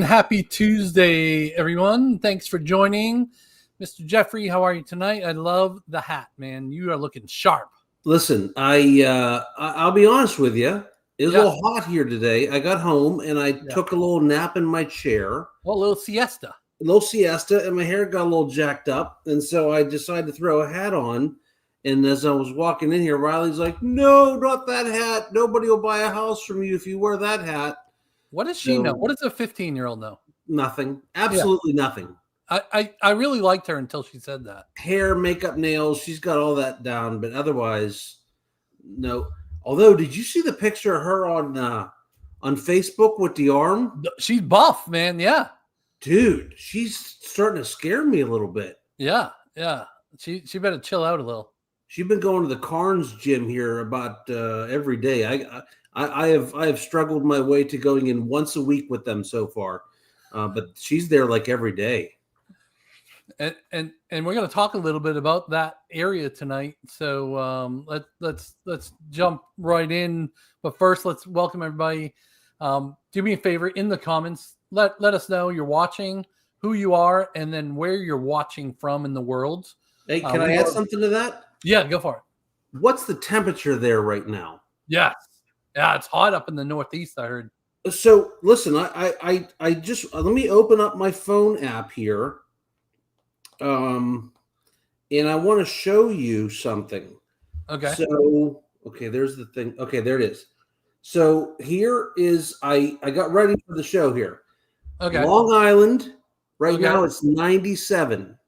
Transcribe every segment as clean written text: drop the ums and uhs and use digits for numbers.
Happy Tuesday, everyone. Thanks for joining. Mr. Jeffrey, how are you tonight? I love the hat, man. You are looking sharp. Listen, I'll be honest with you. It was a little hot here today. I got home and I took a little nap in my chair. Well, a little siesta. And my hair got a little jacked up. And so I decided to throw a hat on. And as I was walking in here, Riley's like, "No, not that hat. Nobody will buy a house from you if you wear that hat." What does she know? What does a 15-year-old know? Nothing. Absolutely nothing. I really liked her until she said that. Hair, makeup, nails, she's got all that down, but otherwise, no. Although, did you see the picture of her on Facebook with the arm? She's buff, man. Yeah. Dude, she's starting to scare me a little bit. Yeah. She better chill out a little. She's been going to the Carnes gym here about every day. I have struggled my way to going in once a week with them so far, but she's there like every day. And we're going to talk a little bit about that area tonight. So let's jump right in. But first, let's welcome everybody. Do me a favor in the comments. Let us know you're watching, who you are, and then where you're watching from in the world. Hey, can I add something to that? Yeah, go for it. What's the temperature there right now? Yeah, it's hot up in the Northeast, I heard. So listen, I just let me open up my phone app here. And I want to show you something. Okay. So, there's the thing. Okay, there it is. So here is, I got ready for the show here. Okay. Long Island, right now it's 97.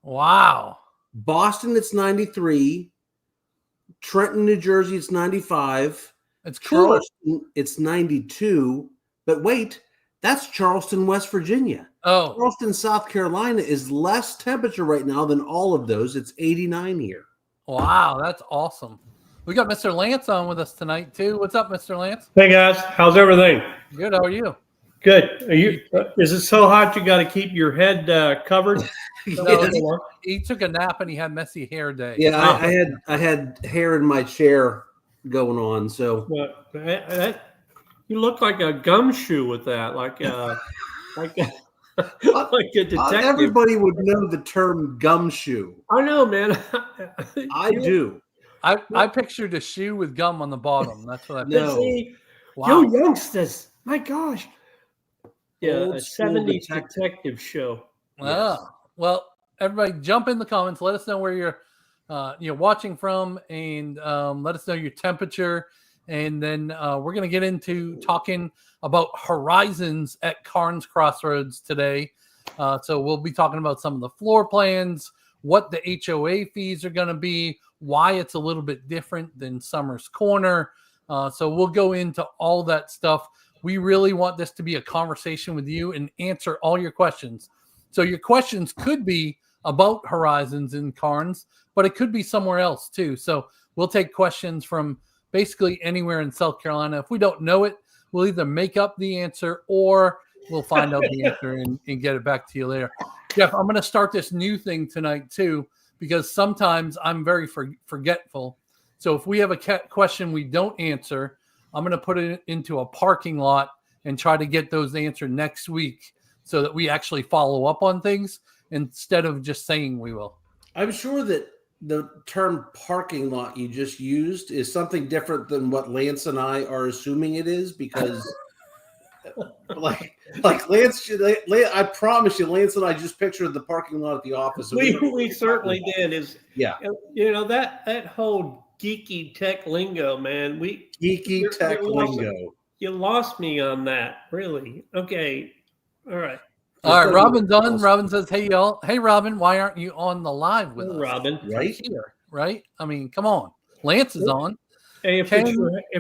Wow. Boston, it's 93. Trenton, New Jersey, it's 95. It's cool. Charleston, it's 92. But wait, that's Charleston, West Virginia. Oh. Charleston, South Carolina is less temperature right now than all of those. It's 89 here. Wow, that's awesome. We got Mr. Lance on with us tonight, too. What's up, Mr. Lance? Hey, guys. How's everything? Good. How are you? Good. Are you? Is it so hot you got to keep your head covered? No, he took a nap and he had messy hair day. Yeah, I had hair in my chair going on. So you look like a gumshoe with that, like a detective. Everybody would know the term gumshoe. I know, man. I do. I pictured a shoe with gum on the bottom. That's what I pictured. No. Wow. You youngsters, my gosh. Yeah, a 70s detective show. Yes. Well, everybody jump in the comments. Let us know where you're watching from, and let us know your temperature. And then we're going to get into talking about horizons at Carnes Crossroads today. So we'll be talking about some of the floor plans, what the HOA fees are going to be, why it's a little bit different than Summer's Corner. So we'll go into all that stuff. We really want this to be a conversation with you and answer all your questions. So your questions could be about horizons in Carnes, but it could be somewhere else too. So we'll take questions from basically anywhere in South Carolina. If we don't know it, we'll either make up the answer or we'll find out the answer and get it back to you later. Jeff, I'm going to start this new thing tonight too, because sometimes I'm very forgetful. So if we have a question we don't answer, I'm going to put it into a parking lot and try to get those answered next week so that we actually follow up on things instead of just saying we will. I'm sure that the term parking lot you just used is something different than what Lance and I are assuming it is, because like Lance, I promise you, Lance and I just pictured the parking lot at the office. We certainly did. Yeah. That whole geeky tech lingo, man. You lost me on that, really. Okay. All right. All right, Robin's on. Robin says, "Hey y'all, hey Robin, why aren't you on the live with us?" Robin, right here, right? I mean, come on. Lance is on. Hey, if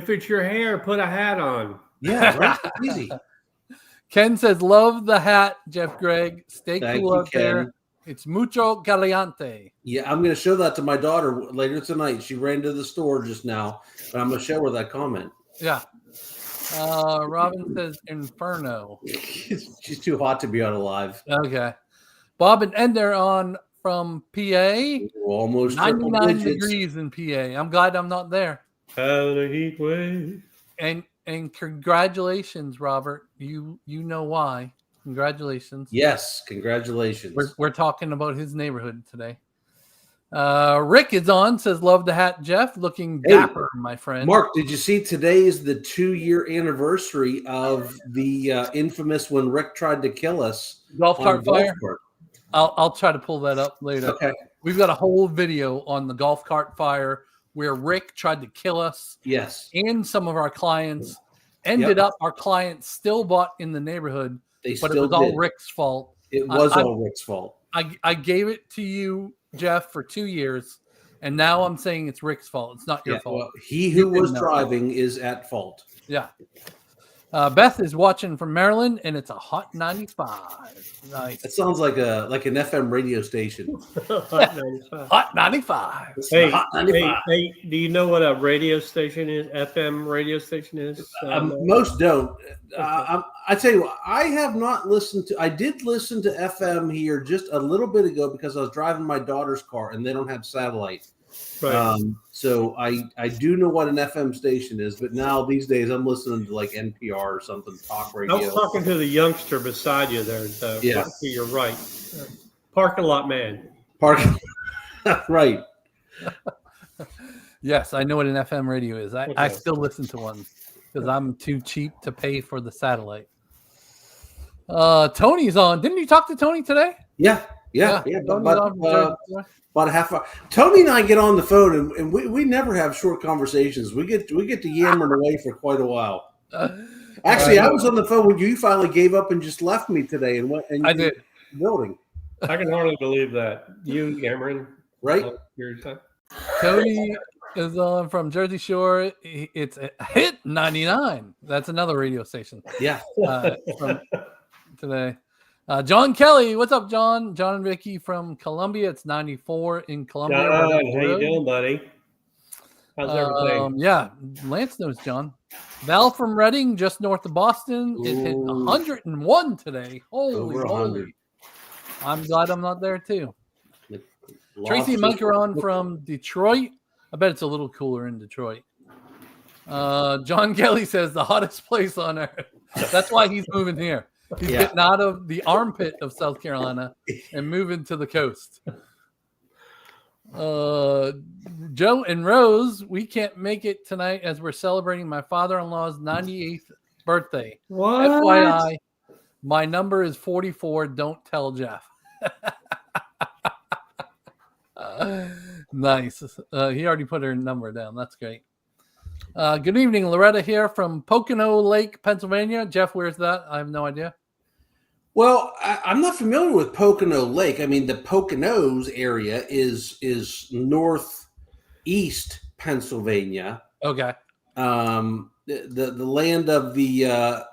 it's your hair, put a hat on. Yeah, right. Easy. Ken says, "Love the hat, Jeff Gregg. Stay Thank cool you, out there. It's mucho caliente." Yeah, I'm going to show that to my daughter later tonight. She ran to the store just now, but I'm going to show her that comment. Yeah. Robin says Inferno. She's too hot to be on alive. Okay. Bob and Ender on from PA. Almost 99 degrees in PA. I'm glad I'm not there. Out of the heat wave. And congratulations, Robert. You know why. Congratulations. Yes, congratulations. We're talking about his neighborhood today. Rick is on, says, "Love the hat, Jeff. Looking dapper, my friend." Mark, did you see today is the 2-year anniversary of the infamous when Rick tried to kill us golf cart fire? Cart. I'll try to pull that up later. Okay. We've got a whole video on the golf cart fire where Rick tried to kill us. Yes. And some of our clients. Ended up our clients still bought in the neighborhood, but it was all Rick's fault. It was all Rick's fault. I gave it to you, Jeff, for 2 years, and now I'm saying it's Rick's fault. It's not your fault. Well, he who was driving is at fault. Yeah. Beth is watching from Maryland, and it's a hot 95. Nice. It sounds like an FM radio station. Hot 95. Hot 95. Hey, hot 95. Hey, do you know what a radio station is? FM radio station is? Most don't. I tell you what, I have not listened to. I did listen to FM here just a little bit ago because I was driving my daughter's car, and they don't have satellite. Right. So I do know what an FM station is, but now these days I'm listening to like NPR or something, talk radio. I was talking to the youngster beside you there. Yeah. To your right. Parking lot man. Right. Yes, I know what an FM radio is. I still listen to one because I'm too cheap to pay for the satellite. Tony's on. Didn't you talk to Tony today? Yeah. About a half hour. Tony and I get on the phone, and we never have short conversations. We get to yammering away for quite a while. Actually, I was on the phone when you finally gave up and just left me today and went. And I did. Building. I can hardly believe that. You yammering, right? Tony is on from Jersey Shore. It's a hit 99. That's another radio station. Yeah. From today. John Kelly, what's up, John? John and Vicky from Columbia. It's 94 in Columbia. John, how you doing, buddy? How's everything? Yeah, Lance knows John. Val from Reading, just north of Boston. It hit 101 today. Holy moly. I'm glad I'm not there, too. Tracy and Mike are on from Detroit. I bet it's a little cooler in Detroit. John Kelly says the hottest place on earth. That's why he's moving here. He's getting out of the armpit of South Carolina and moving to the coast. Joe and Rose, we can't make it tonight as we're celebrating my father-in-law's 98th birthday. What? FYI, my number is 44. Don't tell Jeff. Nice. He already put her number down. That's great. Good evening, Loretta here from Pocono Lake, Pennsylvania. Jeff, where's that? I have no idea. Well, I'm not familiar with Pocono Lake. I mean, the Poconos area is northeast Pennsylvania. Okay. The land of the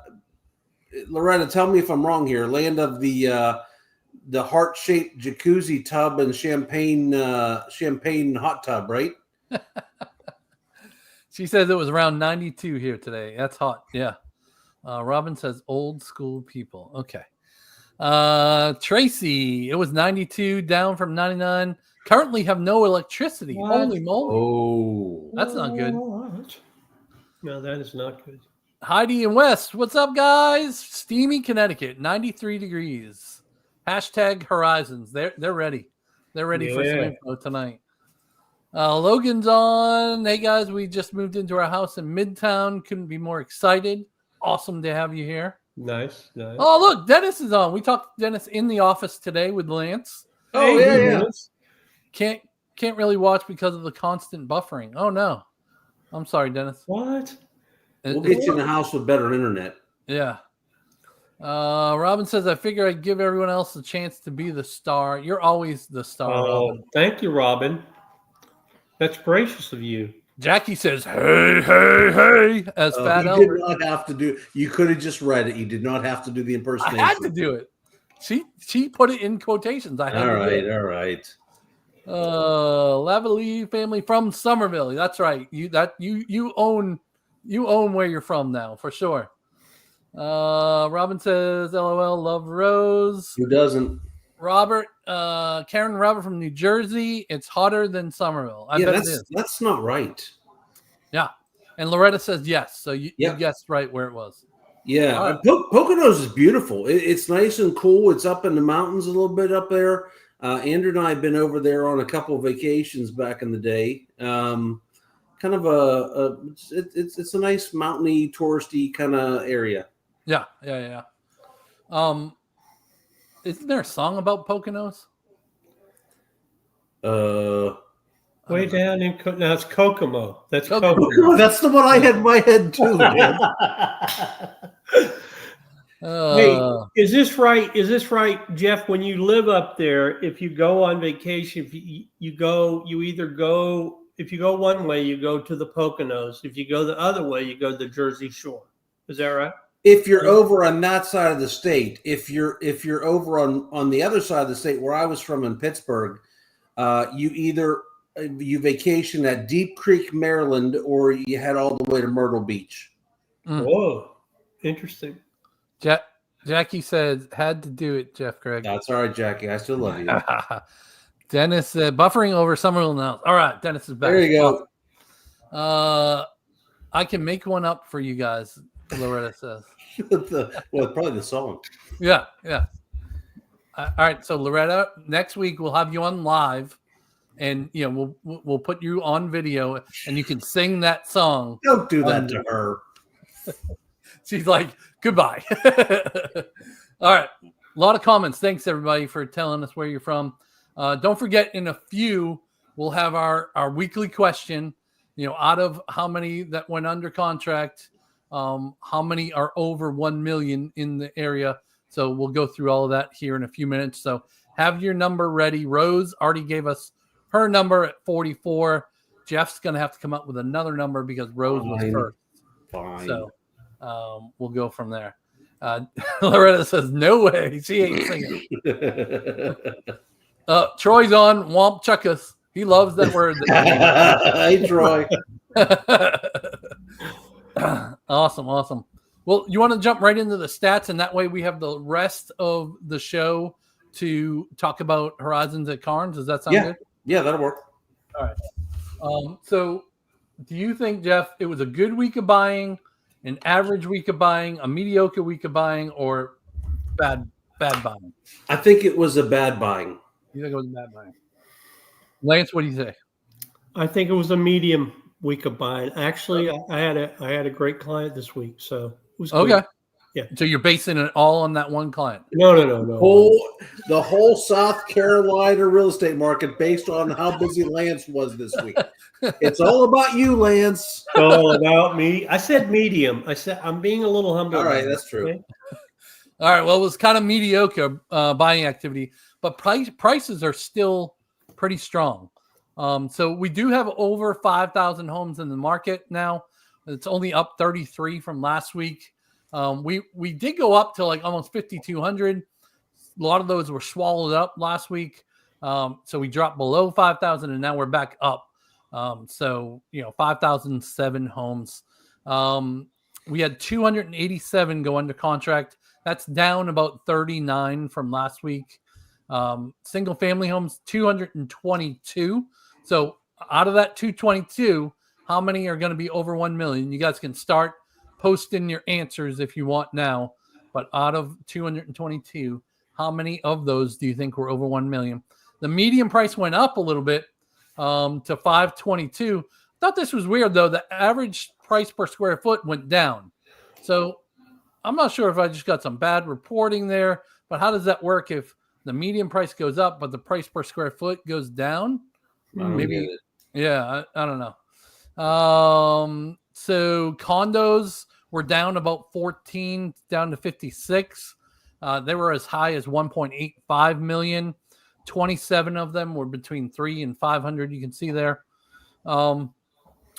Loretta, tell me if I'm wrong here. Land of the heart-shaped jacuzzi tub and champagne hot tub, right? She says it was around 92 here today. That's hot. Yeah. Robin says old school people. Okay. Tracy, it was 92 down from 99. Currently have no electricity. What? Holy moly. Oh. That's not good. No, that is not good. Heidi and West, what's up, guys? Steamy Connecticut, 93 degrees. Hashtag Horizons. They're ready. They're ready for some info tonight. Logan's on. Hey, guys, we just moved into our house in Midtown. Couldn't be more excited. Awesome to have you here. Nice. Oh, look, Dennis is on. We talked to Dennis in the office today with Lance. Oh, yeah. Can't really watch because of the constant buffering. Oh, no. I'm sorry, Dennis. What? We'll get you in the house with better internet. Yeah. Robin says, I figure I'd give everyone else a chance to be the star. You're always the star, Robin. Thank you, Robin. That's gracious of you. Jackie says, hey, as Fat Albert. You did not have to do. You could have just read it. You did not have to do the impersonation. I had to do it. She put it in quotations. I had all to do it. All right. Lavalley family from Summerville. That's right. You own where you're from now for sure. Robin says, LOL, love Rose. Who doesn't? Robert, Karen and Robert from New Jersey. It's hotter than Summerville. I bet it is. That's not right. Yeah. And Loretta says yes. So you guessed right where it was. Yeah. Right. Poconos is beautiful. It's nice and cool. It's up in the mountains a little bit up there. Andrew and I have been over there on a couple of vacations back in the day. Kind of it's a nice mountainy, touristy kind of area. Yeah. Isn't there a song about Poconos? Way down in now it's Kokomo. That's Kokomo. That's the one I had in my head too, man. Hey, is this right? Is this right, Jeff? When you live up there, if you go on vacation, if you go one way, you go to the Poconos. If you go the other way, you go to the Jersey Shore. Is that right? If you're over on that side of the state, if you're over on the other side of the state where I was from in Pittsburgh, you vacation at Deep Creek, Maryland, or you head all the way to Myrtle Beach. Whoa, interesting. Jackie says, had to do it, Jeff Craig. That's all right, Jackie. I still love you. Dennis said, buffering over Summerville now. All right, Dennis is back. There you go. I can make one up for you guys, Loretta says. Probably the song. Yeah. All right, so Loretta, next week we'll have you on live, and we'll put you on video, and you can sing that song. Don't do that to her. She's like, goodbye. All right, a lot of comments. Thanks everybody for telling us where you're from. Don't forget, in a few we'll have our weekly question. Out of how many that went under contract. How many are over 1 million in the area? So we'll go through all of that here in a few minutes. So have your number ready. Rose already gave us her number at 44. Jeff's going to have to come up with another number because Rose was first. Fine. So we'll go from there. Loretta says, no way. She ain't singing. Troy's on. Womp chuckus. He loves that word. Hey, Troy. Awesome. Well, you want to jump right into the stats, and that way we have the rest of the show to talk about Horizons at Carnes. Does that sound good? Yeah, that'll work. All right. So do you think, Jeff, it was a good week of buying, an average week of buying, a mediocre week of buying, or bad buying? I think it was a bad buying. You think it was a bad buying? Lance, what do you say? I think it was a medium week of buying. Actually, I had a great client this week, so it was good. Okay. Yeah. So you're basing it all on that one client? No. The whole South Carolina real estate market based on how busy Lance was this week. It's all about you, Lance. All about me. I said medium. I said I'm being a little humble. All right, that's true. Okay? All right. Well, it was kind of mediocre buying activity, but prices are still pretty strong. So we do have over 5,000 homes in the market now. It's only up 33 from last week. We did go up to like almost 5,200. A lot of those were swallowed up last week. So we dropped below 5,000 and now we're back up. 5,007 homes. We had 287 go under contract. That's down about 39 from last week. Single family homes, 222. So out of that 222, how many are going to be over 1 million? You guys can start posting your answers if you want now. But out of 222, how many of those do you think were over 1 million? The median price went up a little bit to 522. Thought this was weird though. The average price per square foot went down. So I'm not sure if I just got some bad reporting there, but how does that work if the median price goes up, but the price per square foot goes down? Maybe. Yeah, I don't know. So condos were down about 14, down to 56. They were as high as 1.85 million. 27 of them were between 3 and 500. You can see there.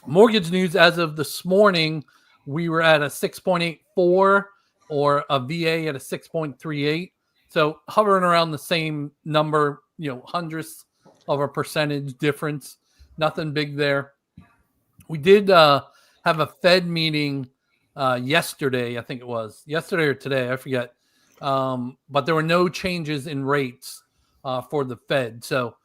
Mortgage news as of this morning, we were at a 6.84 or a VA at a 6.38. So hovering around the same number, hundredths of a percentage difference. Nothing big there. We did have a Fed meeting yesterday. I think it was yesterday or today. I forget. But there were no changes in rates for the Fed. So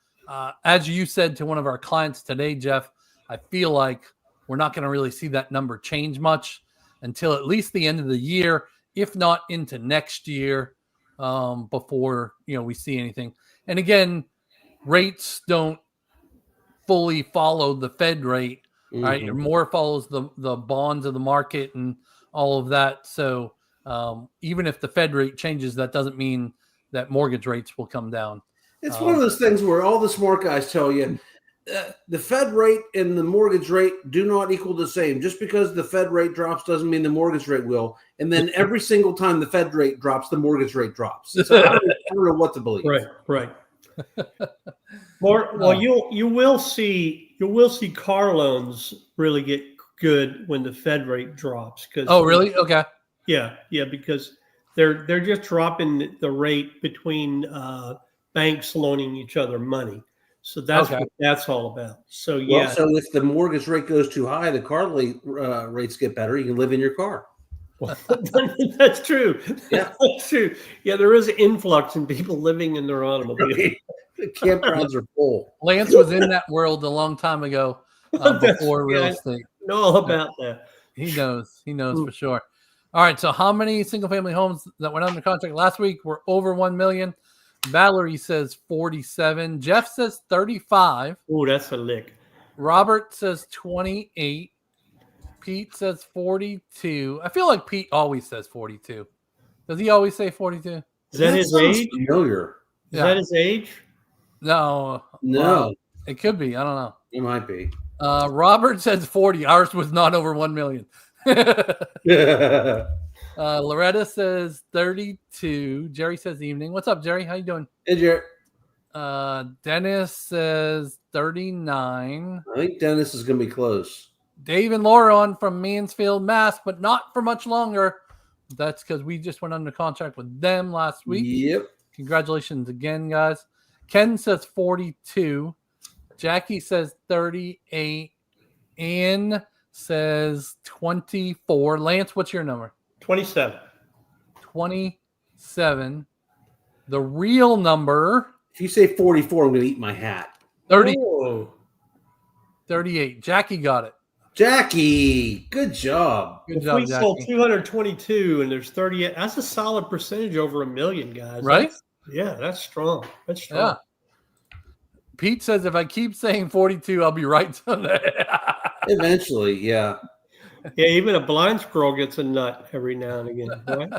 as you said to one of our clients today, Jeff, I feel like we're not going to really see that number change much until at least the end of the year, if not into next year, before we see anything. And again, rates don't fully follow the Fed rate, right? It more follows the bonds of the market and all of that. So even if the Fed rate changes, that doesn't mean that mortgage rates will come down. It's one of those things where all the smart guys tell you the Fed rate and the mortgage rate do not equal the same. Just because the Fed rate drops doesn't mean the mortgage rate will. And then every single time the Fed rate drops, the mortgage rate drops. So I don't know what to believe. Right. Well, you will see car loans really get good when the Fed rate drops. Oh, really? Okay. Yeah, because they're just dropping the rate between banks loaning each other money. So that's what that's all about. So yeah. Well, so if the mortgage rate goes too high, the car rates get better. You can live in your car. Well, that's true. Yeah, that's true. Yeah, there is an influx in people living in their automobile. The campgrounds are full. Lance was in that world a long time ago before real estate. I know all about that. He knows for sure. All right. So how many single family homes that went under contract last week were over 1 million? Valerie says 47. Jeff says 35. Oh, that's a lick. Robert says 28. Pete says 42. I feel like Pete always says 42. Does he always say 42? Is that his age? Familiar. Is that his age? No. It could be. I don't know. It might be. Robert says 40. Ours was not over 1 million. Loretta says 32. Jerry says evening. What's up, Jerry? How you doing? Hey, Jerry. Dennis says 39. I think Dennis is going to be close. Dave and Laura on from Mansfield, Mass, but not for much longer. That's because we just went under contract with them last week. Yep. Congratulations again, guys. Ken says 42. Jackie says 38. Ann says 24. Lance, what's your number? 27. 27. The real number. If you say 44, I'm going to eat my hat. 30. Oh. 38. Jackie got it. Jackie, good job. Good job, we Jackie. sold 222 and there's 38. That's a solid percentage over 1 million, guys. Right? That's strong. That's strong. Yeah. Pete says if I keep saying 42, I'll be right someday. Eventually, yeah. Yeah, even a blind squirrel gets a nut every now and again, right?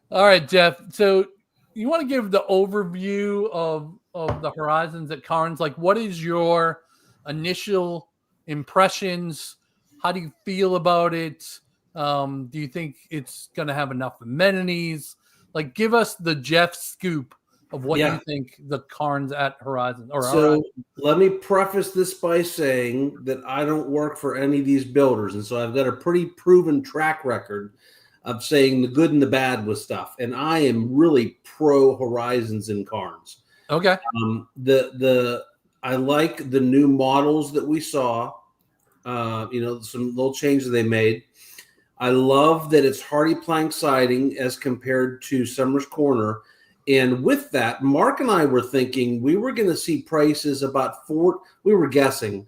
All right, Jeff. So you want to give the overview of the horizons at Carnes? Like, what is your initial impressions? How do you feel about it? Do you think it's going to have enough amenities? Like, give us the Jeff scoop of what you think the Carnes at Horizon. Let me preface this by saying that I don't work for any of these builders, and so I've got a pretty proven track record of saying the good and the bad with stuff. And I am really pro Horizons in Carnes. Okay. I like the new models that we saw. Some little changes they made. I love that it's hardy plank siding as compared to Summers Corner. And with that, Mark and I were thinking we were going to see prices about we were guessing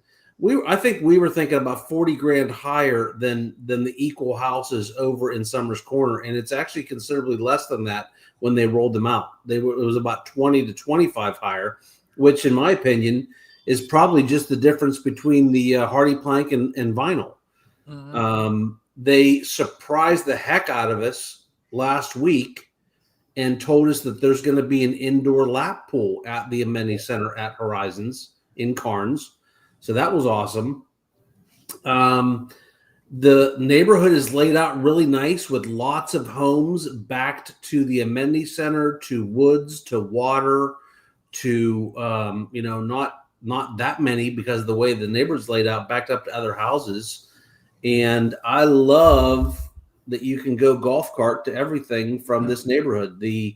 I think we were thinking about 40 grand higher than the equal houses over in Summers Corner, and it's actually considerably less than that when they rolled them out. It was about 20 to 25 higher, which in my opinion is probably just the difference between the hardy plank and vinyl. Mm-hmm. They surprised the heck out of us last week and told us that there's going to be an indoor lap pool at the amenity center at Horizons in Carnes. So that was awesome. The neighborhood is laid out really nice with lots of homes backed to the amenity center, to woods, to water, to not that many because of the way the neighborhood's laid out, backed up to other houses. And I love that you can go golf cart to everything from this neighborhood. The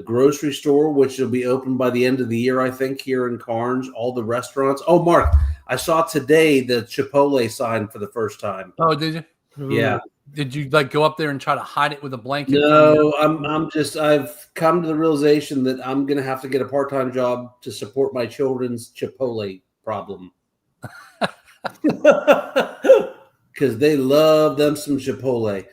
grocery store, which will be open by the end of the year, I think, here in Carnes, all the restaurants. Oh, Mark, I saw today the Chipotle sign for the first time. Oh, did you? Yeah. Did you go up there and try to hide it with a blanket? No, I've come to the realization that I'm going to have to get a part-time job to support my children's Chipotle problem. Because they love them some Chipotle.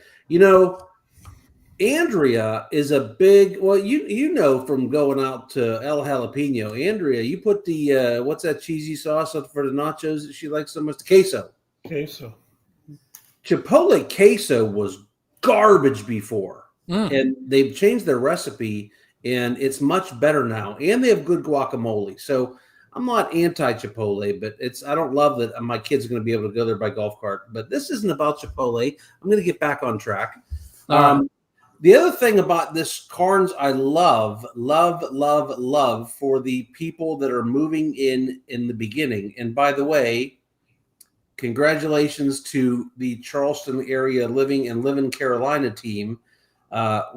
Andrea is a big, well, you know from going out to El Jalapeno, Andrea, you put the, what's that cheesy sauce for the nachos that she likes so much? The queso. Chipotle queso was garbage before. And they've changed their recipe, and it's much better now. And they have good guacamole. So I'm not anti-Chipotle, but I don't love that my kids are going to be able to go there by golf cart. But this isn't about Chipotle. I'm going to get back on track. The other thing about this Carnes I love for the people that are moving in the beginning. And by the way, congratulations to the Charleston area Living in Carolina team.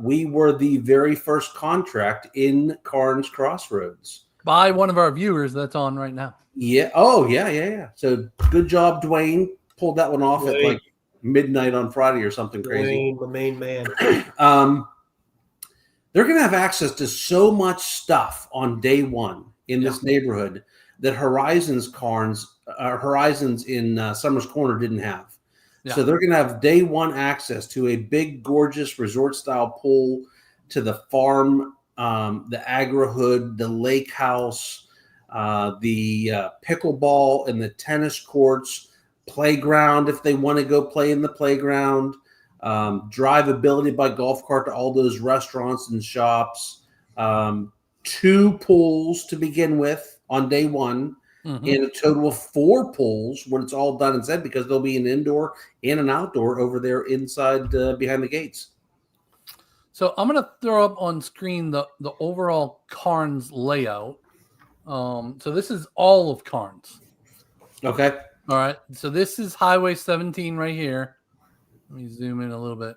We were the very first contract in Carnes Crossroads. By one of our viewers that's on right now. Yeah. Oh, yeah. So good job, Dwayne. Pulled that one off at like midnight on Friday or something crazy. Dwayne, the main man. They're going to have access to so much stuff on day one in this neighborhood that Horizons in Summers Corner didn't have. Yeah. So they're going to have day one access to a big, gorgeous resort-style pool, to the farm, the agri-hood, the lake house, the pickleball and the tennis courts, playground if they want to go play in the playground, drivability by golf cart to all those restaurants and shops, 2 pools to begin with on day one, and a total of 4 pools when it's all done and said, because there'll be an indoor and an outdoor over there inside behind the gates. So I'm going to throw up on screen the overall Carnes layout. So this is all of Carnes. Okay. All right. So this is Highway 17 right here. Let me zoom in a little bit.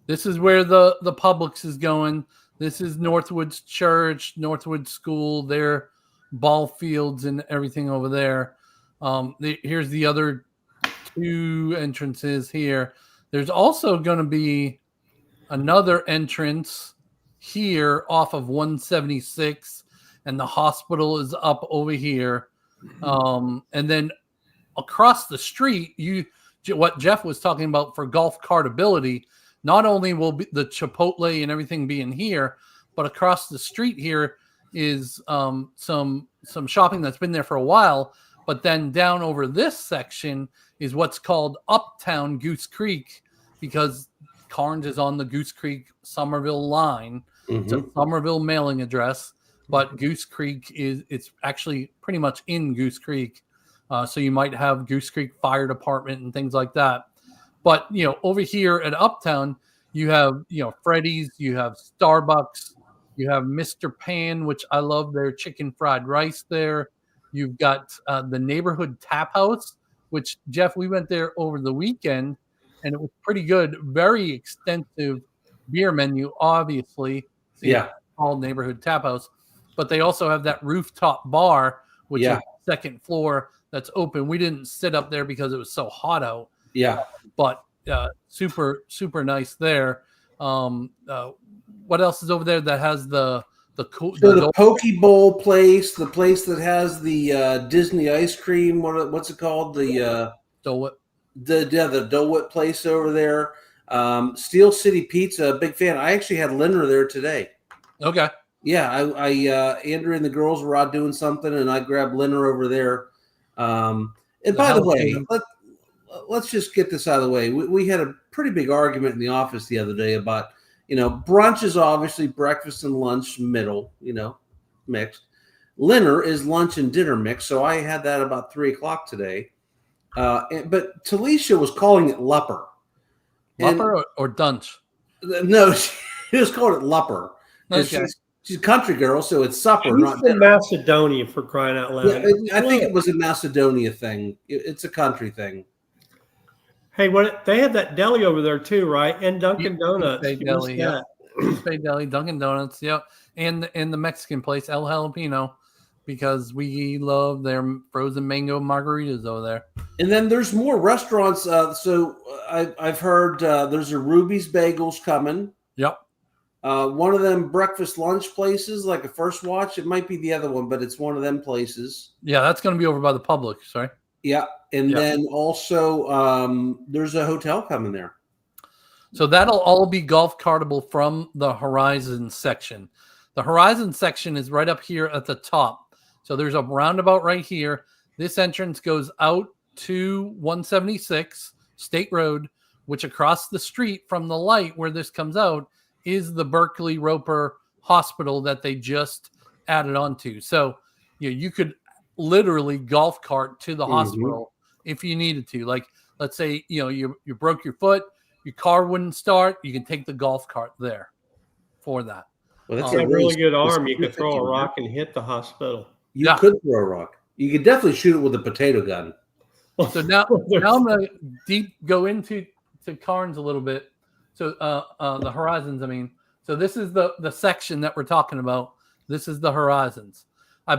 This is where the Publix is going. This is Northwoods Church, Northwoods School, their ball fields and everything over there. Here's the other 2 entrances here. There's also going to be another entrance here off of 176, and the hospital is up over here. And then across the street, what Jeff was talking about for golf cartability, not only will the Chipotle and everything be in here, but across the street here is some shopping that's been there for a while. But then down over this section is what's called Uptown Goose Creek, because Carnes is on the Goose Creek Summerville line. It's a Summerville mailing address, but Goose Creek it's actually pretty much in Goose Creek. So you might have Goose Creek Fire Department and things like that. But, over here at Uptown, you have, Freddy's, you have Starbucks, you have Mr. Pan, which I love their chicken fried rice there. You've got the neighborhood tap house, which, Jeff, we went there over the weekend, and it was pretty good. Very extensive beer menu, obviously. So called neighborhood tap house. But they also have that rooftop bar, which is the 2nd floor. That's open. We didn't sit up there because it was so hot out. Yeah. But super, super nice there. What else is over there that has the So the Poke Bowl place, the place that has the Disney ice cream, what's it called? The Dole Whip. The Dole Whip place over there. Steel City Pizza, big fan. I actually had Linner there today. Okay. Yeah, I Andrew and the girls were out doing something, and I grabbed Linner over there. And by the way, let's just get this out of the way. We had a pretty big argument in the office the other day about, brunch is obviously breakfast and lunch middle, mixed. Linner is lunch and dinner mix, so I had that about 3:00 today. But Talisha was calling it Lupper. Lupper or Dunch? No, she was calling it Lupper. Okay. She's a country girl, so it's supper, She's not from dinner. Macedonia, for crying out loud. Yeah, I think it was a Macedonia thing. It's a country thing. Hey, they had that deli over there too, right? And Dunkin' Donuts. Bay Deli, yeah. Bay Deli, Dunkin' Donuts, yep. And the Mexican place, El Jalapeno, because we love their frozen mango margaritas over there. And then there's more restaurants. So I've heard there's a Ruby's Bagels coming. Yep. One of them breakfast lunch places, like a First Watch. It might be the other one, but it's one of them places. Yeah, that's going to be over by the Publix, right? Yeah. And then also there's a hotel coming there. So that'll all be golf cartable from the Horizon section. The Horizon section is right up here at the top. So there's a roundabout right here. This entrance goes out to 176 State Road, which across the street from the light where this comes out is the Berkeley Roper Hospital that they just added onto. So you could literally golf cart to the hospital if you needed to. Like, let's say you broke your foot, your car wouldn't start, you can take the golf cart there for that. Well, that's a really good arm. You could throw a rock and hit the hospital. You could throw a rock. You could definitely shoot it with a potato gun. So now I'm going to go into Carnes a little bit. So the Horizons, so this is the section that we're talking about. This is the Horizons. I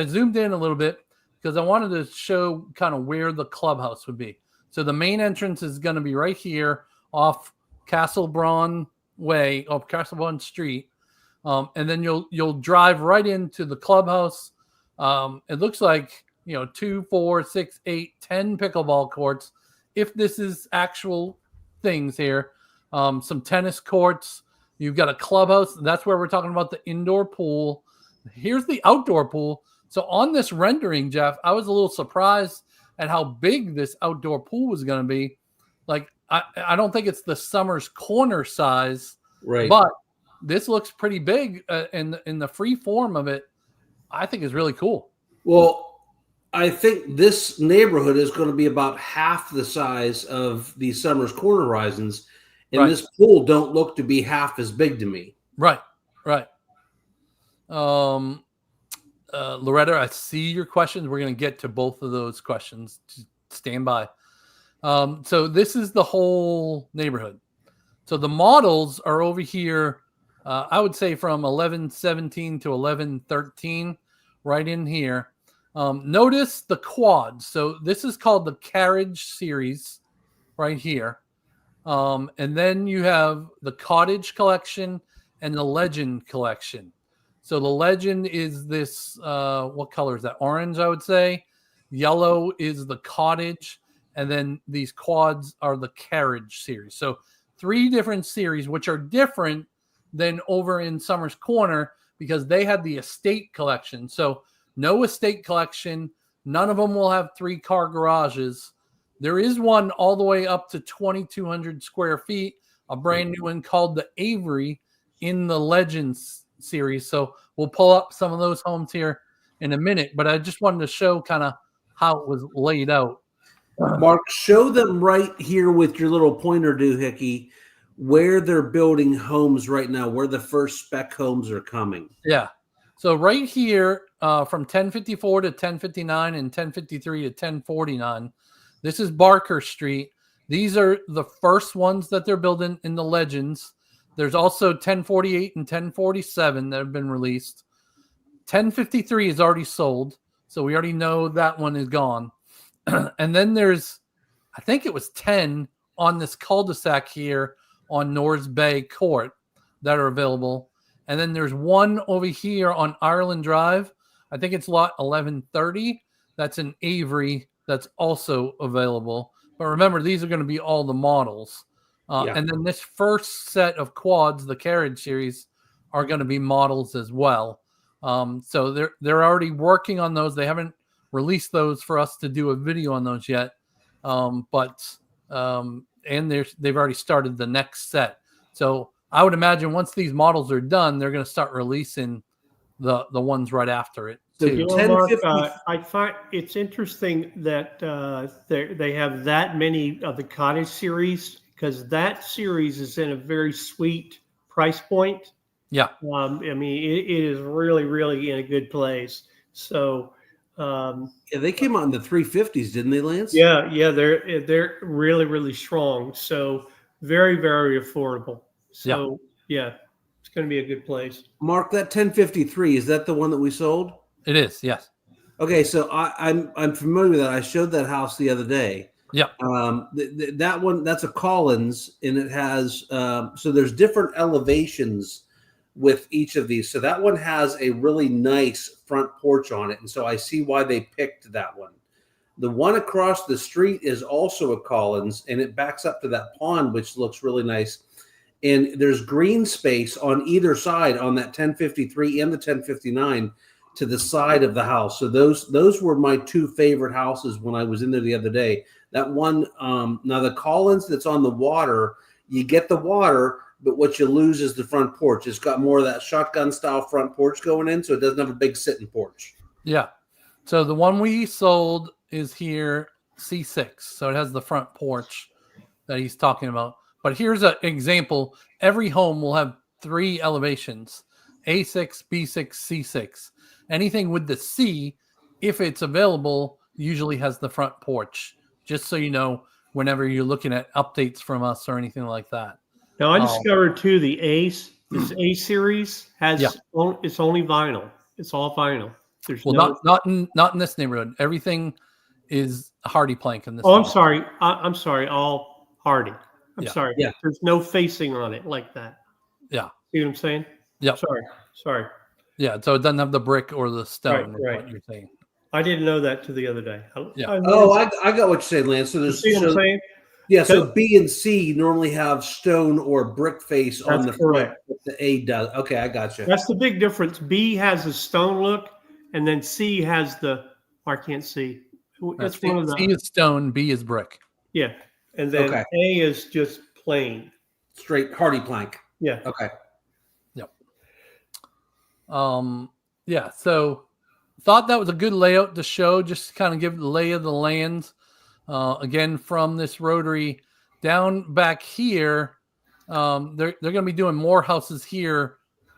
zoomed in a little bit because I wanted to show kind of where the clubhouse would be. So the main entrance is going to be right here off Castle Braun Way, off Castle Braun Street. And then you'll drive right into the clubhouse. It looks like 2, 4, 6, 8, 10 pickleball courts. If this is actual things here, some tennis courts. You've got a clubhouse. That's where we're talking about the indoor pool. Here's the outdoor pool. So on this rendering, Jeff, I was a little surprised at how big this outdoor pool was going to be. Like, I don't think it's the Summers Corner size, right? But this looks pretty big in the free form of it. I think is really cool. Well, I think this neighborhood is going to be about half the size of the Summers Corner Horizons, and this pool don't look to be half as big to me. Right. Loretta, I see your questions. We're going to get to both of those questions. Just stand by. So this is the whole neighborhood. So the models are over here. I would say from 1117 to 1113, right in here. Notice the quads. So this is called the Carriage Series right here. And then you have the Cottage Collection and the Legend Collection. So the Legend is this, what color is that? Orange, I would say. Yellow is the Cottage. And then these quads are the Carriage Series. So 3 different series, which are different than over in Summers Corner because they had the Estate Collection. So no Estate Collection. None of them will have 3-car garages. There is one all the way up to 2,200 square feet, a brand new one called the Avery in the Legends series. So we'll pull up some of those homes here in a minute, but I just wanted to show kind of how it was laid out. Mark, show them right here with your little pointer doohickey where they're building homes right now, where the first spec homes are coming. Yeah. So right here from 1054 to 1059 and 1053 to 1049, this is Barker Street. These are the first ones that they're building in the Legends. There's also 1048 and 1047 that have been released. 1053 is already sold, so we already know that one is gone. And then there's, I think it was 10 on this cul-de-sac here on Norris Bay Court that are available. And then there's one over here on Ireland Drive. I think it's lot 1130. That's in Avery. That's also available. But remember, these are going to be all the models. And then this first set of quads, the Carriage series, are going to be models as well. So they're already working on those. They haven't released those for us to do a video on those yet. And they've already started the next set. So I would imagine once these models are done, they're going to start releasing the ones right after it. You know, Mark, I find it's interesting that they have that many of the cottage series, because that series is in a very sweet price point. Yeah. I mean, it is really, really in a good place. So, they came out in the 350s, didn't they, Lance? Yeah, they're really, really strong. So very, very affordable. So yeah, it's going to be a good place. Mark, that 1053, is that the one that we sold? It is, yes. Okay, so I'm familiar with that. I showed that house the other day. Yeah. That one, that's a Collins, and it has so there's different elevations with each of these. So that one has a really nice front porch on it, and so I see why they picked that one. The one across the street is also a Collins, and it backs up to that pond, which looks really nice. And there's green space on either side on that 1053 and the 1059 to the side of the house. So those were my two favorite houses when I was in there the other day. That one, now the Collins that's on the water, you get the water, but what you lose is the front porch. It's got more of that shotgun style front porch going in, so it doesn't have a big sitting porch. Yeah. So the one we sold is here, C6. So it has the front porch that he's talking about. But here's an example. Every home will have 3 elevations, A6, B6, C6. Anything with the C, if it's available, usually has the front porch, just so you know whenever you're looking at updates from us or anything like that. Now, I discovered, too, this A series has it's only vinyl. It's all vinyl. There's not in this neighborhood. Everything is hardy plank in this. Oh, I'm sorry. I'm sorry. All hardy. I'm sorry. Yeah. There's no facing on it like that. Yeah. See what I'm saying? Yeah. Sorry. Yeah. So it doesn't have the brick or the stone. Right. What you're saying. I didn't know that till the other day. I got what you're saying, Lance. So there's see what I'm saying? Yeah. So B and C normally have stone or brick face on the front. The A does. Okay, I got you. That's the big difference. B has a stone look, and then C has I can't see. It's one of the. C is stone. B is brick. Yeah, and then A is just plain, straight hardy plank. Yeah. Okay. Yep. Yeah. So, thought that was a good layout to show, just to kind of give the lay of the land. Again, from this rotary down back here, they're going to be doing more houses here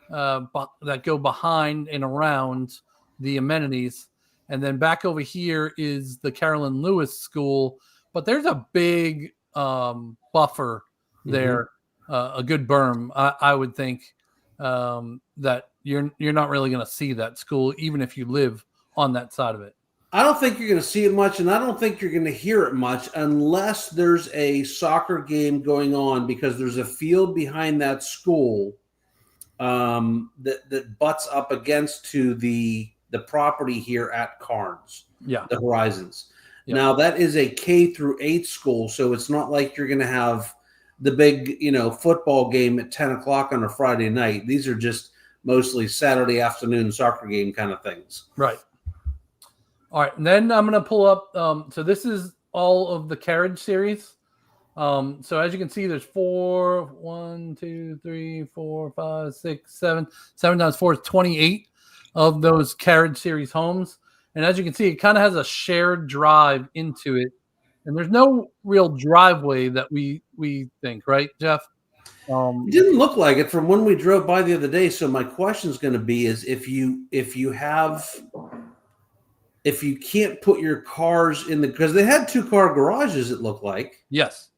that go behind and around the amenities. And then back over here is the Carolyn Lewis School, but there's a big buffer there, a good berm. I would think that you're not really going to see that school, even if you live on that side of it. I don't think you're going to see it much, and I don't think you're going to hear it much unless there's a soccer game going on, because there's a field behind that school that butts up against to the property here at Carnes, the Horizons. Yeah. Now, that is a K through 8 school, so it's not like you're going to have the big, football game at 10 o'clock on a Friday night. These are just mostly Saturday afternoon soccer game kind of things. Right. All right, and then I'm going to pull up. So this is all of the Carriage series. So as you can see, there's 1, 2, 3, 4, 5, 6, 7. 7 times 4 is 28 of those Carriage series homes. And as you can see, it kind of has a shared drive into it. And there's no real driveway that we think, right, Jeff? It didn't look like it from when we drove by the other day. So my question is going to be is if you can't put your cars in because they had 2-car garages, it looked like. Yes.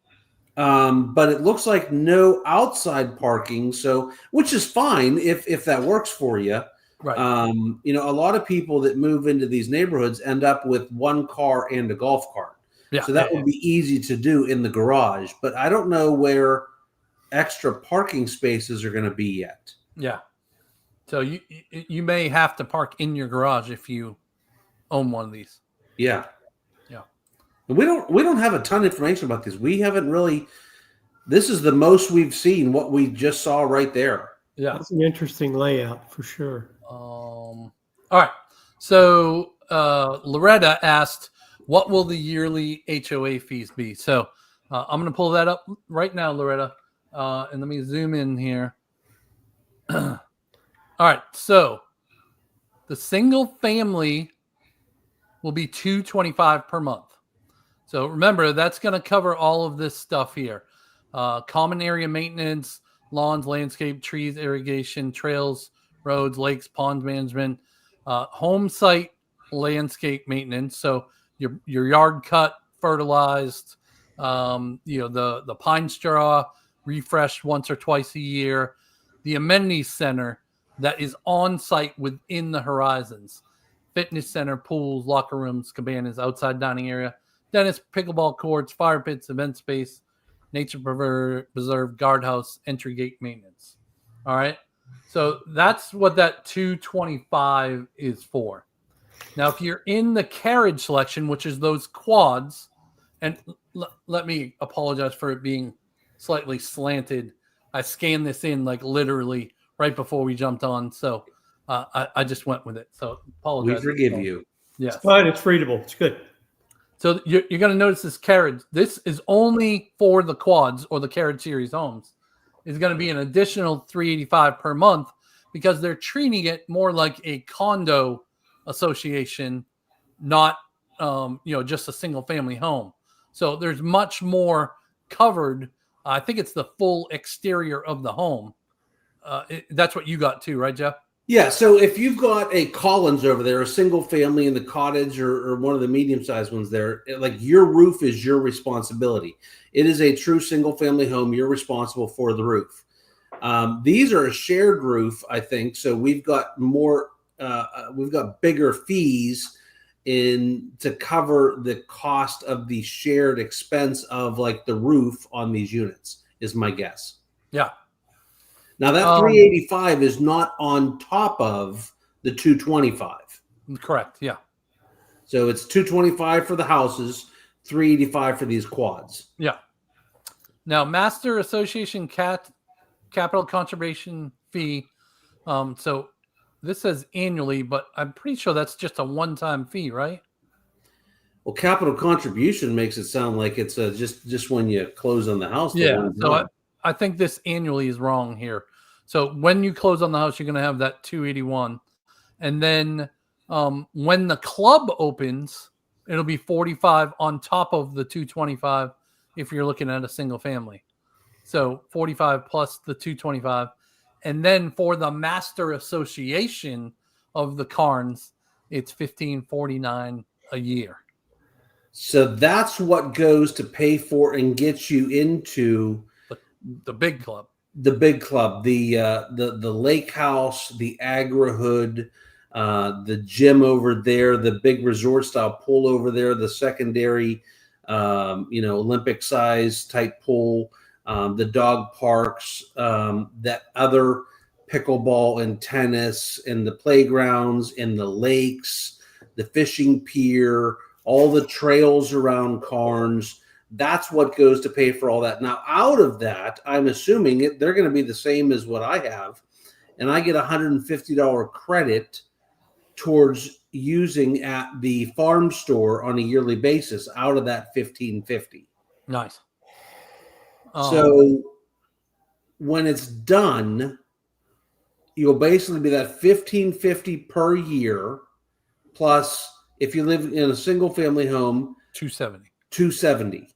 But it looks like no outside parking. So, which is fine if that works for you. Right. A lot of people that move into these neighborhoods end up with 1 car and a golf cart. Yeah. So that would be easy to do in the garage, but I don't know where extra parking spaces are going to be yet. Yeah. So you may have to park in your garage if you own one of these. Yeah. Yeah. We don't have a ton of information about these. We haven't really. This is the most we've seen. What we just saw right there. Yeah. That's an interesting layout for sure. All right. So Loretta asked, "What will the yearly HOA fees be?" So I'm going to pull that up right now, Loretta, and let me zoom in here. All right. So the single family will be $225 per month. So remember, that's going to cover all of this stuff here: common area maintenance, lawns, landscape, trees, irrigation, trails, roads, lakes, pond management, home site landscape maintenance. So your yard cut, fertilized, the pine straw refreshed once or twice a year, the amenities center that is on site within the horizons, fitness center, pools, locker rooms, cabanas, outside dining area, dentist, pickleball courts, fire pits, event space, nature preserve, guardhouse, entry gate maintenance. All right. So that's what that 225 is for. Now, if you're in the carriage selection, which is those quads, and let me apologize for it being slightly slanted. I scanned this in like literally right before we jumped on. So I just went with it. So apologize. We forgive you. Yes. It's fine. It's readable. It's good. So you're going to notice this carriage. This is only for the quads or the carriage series homes. It's going to be an additional $385 per month because they're treating it more like a condo association, not just a single family home. So there's much more covered. I think it's the full exterior of the home. That's what you got too, right, Jeff? Yeah, so if you've got a Collins over there, a single family in the cottage or one of the medium-sized ones there, like your roof is your responsibility. It is a true single-family home. You're responsible for the roof. These are a shared roof, I think, so we've got bigger fees to cover the cost of the shared expense of like the roof on these units, is my guess. Yeah. Now that 385 is not on top of the 225. Correct. Yeah. So it's 225 for the houses, 385 for these quads. Yeah. Now, Master Association capital contribution fee. So this says annually, but I'm pretty sure that's just a one-time fee, right? Well, capital contribution makes it sound like it's just when you close on the house. Yeah. So I think this annually is wrong here. So when you close on the house, you're going to have that 281. And then when the club opens, it'll be 45 on top of the 225 if you're looking at a single family. So 45 plus the 225. And then for the Master Association of the Carns, it's $1,549 a year. So that's what goes to pay for and get you into the big club. The big club, the lake house, the agri-hood, the gym over there, the big resort style pool over there, the secondary, Olympic size type pool, the dog parks, that other pickleball and tennis and the playgrounds and the lakes, the fishing pier, all the trails around Carnes. That's what goes to pay for all that. Now, out of that, I'm assuming they're going to be the same as what I have, and I get $150 credit towards using at the farm store on a yearly basis out of that $1,550. Nice. So when it's done, you'll basically be that $1,550 per year, plus if you live in a single family home, $270.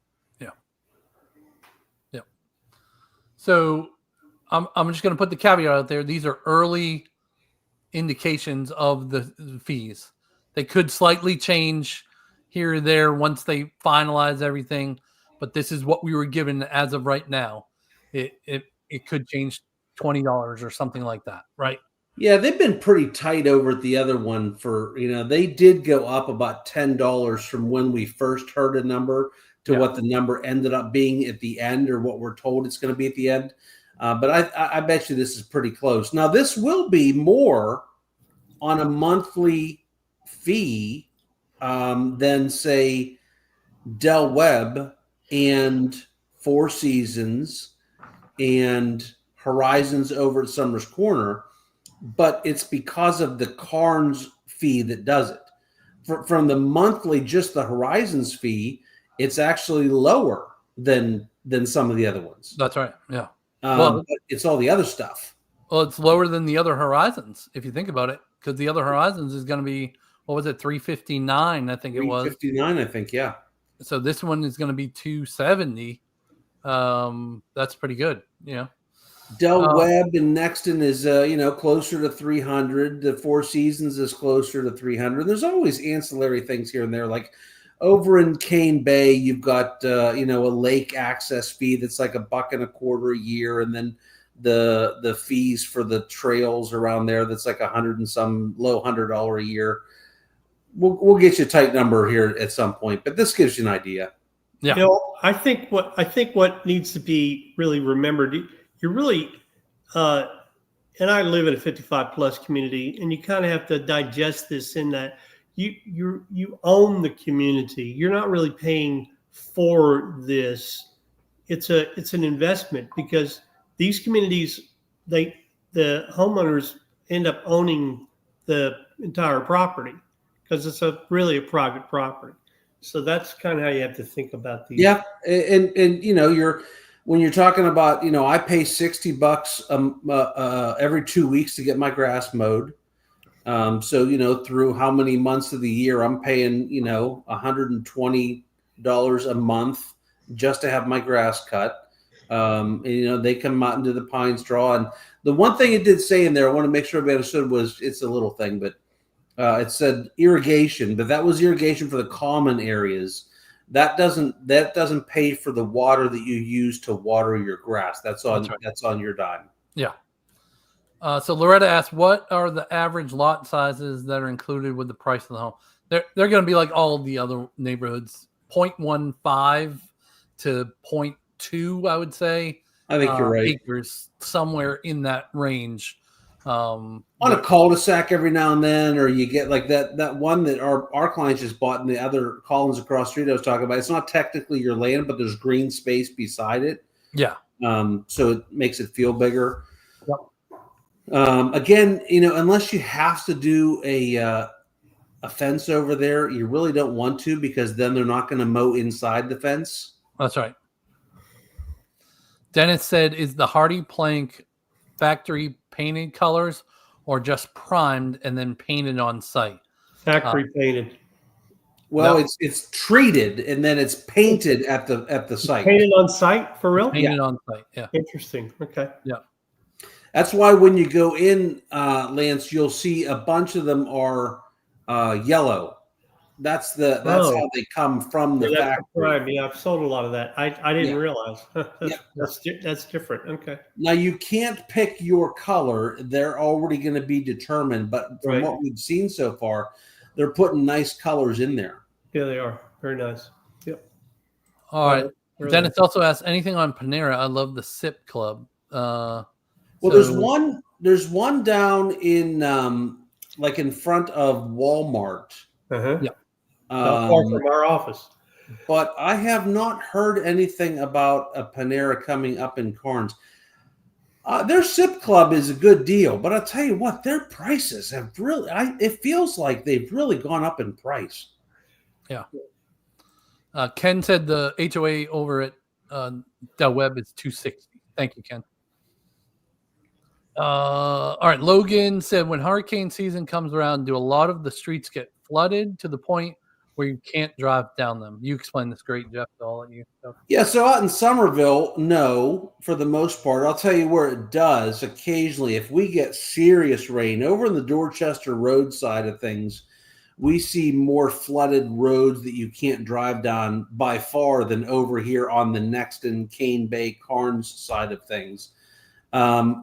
So I'm just going to put the caveat out there. These are early indications of the fees. They could slightly change here or there once they finalize everything, but this is what we were given as of right now. It could change $20 or something like that, right? Yeah, they've been pretty tight over at the other one they did go up about $10 from when we first heard a number to what the number ended up being at the end, or what we're told it's going to be at the end. But I bet you this is pretty close. Now, this will be more on a monthly fee than, say, Del Webb and Four Seasons and Horizons over at Summers Corner, but it's because of the Carnes fee that does it. From the monthly, just the Horizons fee, it's actually lower than some of the other ones. That's right. Yeah. But it's all the other stuff. Well, it's lower than the other Horizons if you think about it, because the other Horizons is going to be, what was it, $359? I think it was $359. I think, yeah. So this one is going to be $270. That's pretty good. Del Webb and Nexton is closer to $300. The Four Seasons is closer to $300. There's always ancillary things here and there, like over in Cane Bay, you've got a lake access fee that's like $1.25 a year, and then the fees for the trails around there that's like $100 and some low $100 a year. We'll get you a tight number here at some point, but this gives you an idea. Yeah. I think what needs to be really remembered, you're really, and I live in a 55 plus community, and you kind of have to digest this in that you own the community. You're not really paying for this. It's an investment, because these communities, the homeowners end up owning the entire property because it's really a private property. So that's kind of how you have to think about these. Yeah, and when you're talking about, I pay $60 every 2 weeks to get my grass mowed. So through how many months of the year I'm paying $120 a month just to have my grass cut. They come out into the Pines draw, and the one thing it did say in there, I want to make sure everybody understood, was it's a little thing, but it said irrigation, but that was irrigation for the common areas. That doesn't pay for the water that you use to water your grass. That's on your dime. Yeah. So Loretta asked, what are the average lot sizes that are included with the price of the home? They're going to be like all of the other neighborhoods, 0.15 to 0.2, I would say. I think you're right. Acres, somewhere in that range. On a cul-de-sac every now and then, or you get like that one that our clients just bought in the other Collins across the street I was talking about. It's not technically your land, but there's green space beside it. Yeah. So it makes it feel bigger. Yep. Again, unless you have to do a fence over there, you really don't want to, because then they're not going to mow inside the fence. That's right. Dennis said, is the Hardy plank factory painted colors or just primed and then painted on site? Factory painted. Well, no. it's treated and then it's painted at the site. Painted on site, for real? Painted on site. Yeah. Interesting. Okay. Yeah. That's why when you go in, Lance, you'll see a bunch of them are yellow. That's how they come from the factory. Right. Yeah, I've sold a lot of that. I didn't realize. That's different. Okay. Now you can't pick your color; they're already going to be determined. But from what we've seen so far, they're putting nice colors in there. Yeah, they are very nice. Yep. All right. Really Dennis also asked, anything on Panera? I love the Sip Club. There's one down in like in front of Walmart. Yeah. Not far from our office. But I have not heard anything about a Panera coming up in Carnes. Their Sip Club is a good deal, but I'll tell you what, their prices have really, it feels like they've really gone up in price. Yeah. Ken said the HOA over at Del Webb is $260. Thank you, Ken. All right. Logan said, when hurricane season comes around, do a lot of the streets get flooded to the point where you can't drive down them? You explained this great, Jeff. So I'll let you go. Yeah, so out in Summerville, no, for the most part. I'll tell you where it does occasionally. If we get serious rain, over in the Dorchester Road side of things, we see more flooded roads that you can't drive down by far than over here on the Nexton, Cane Bay, Carnes side of things.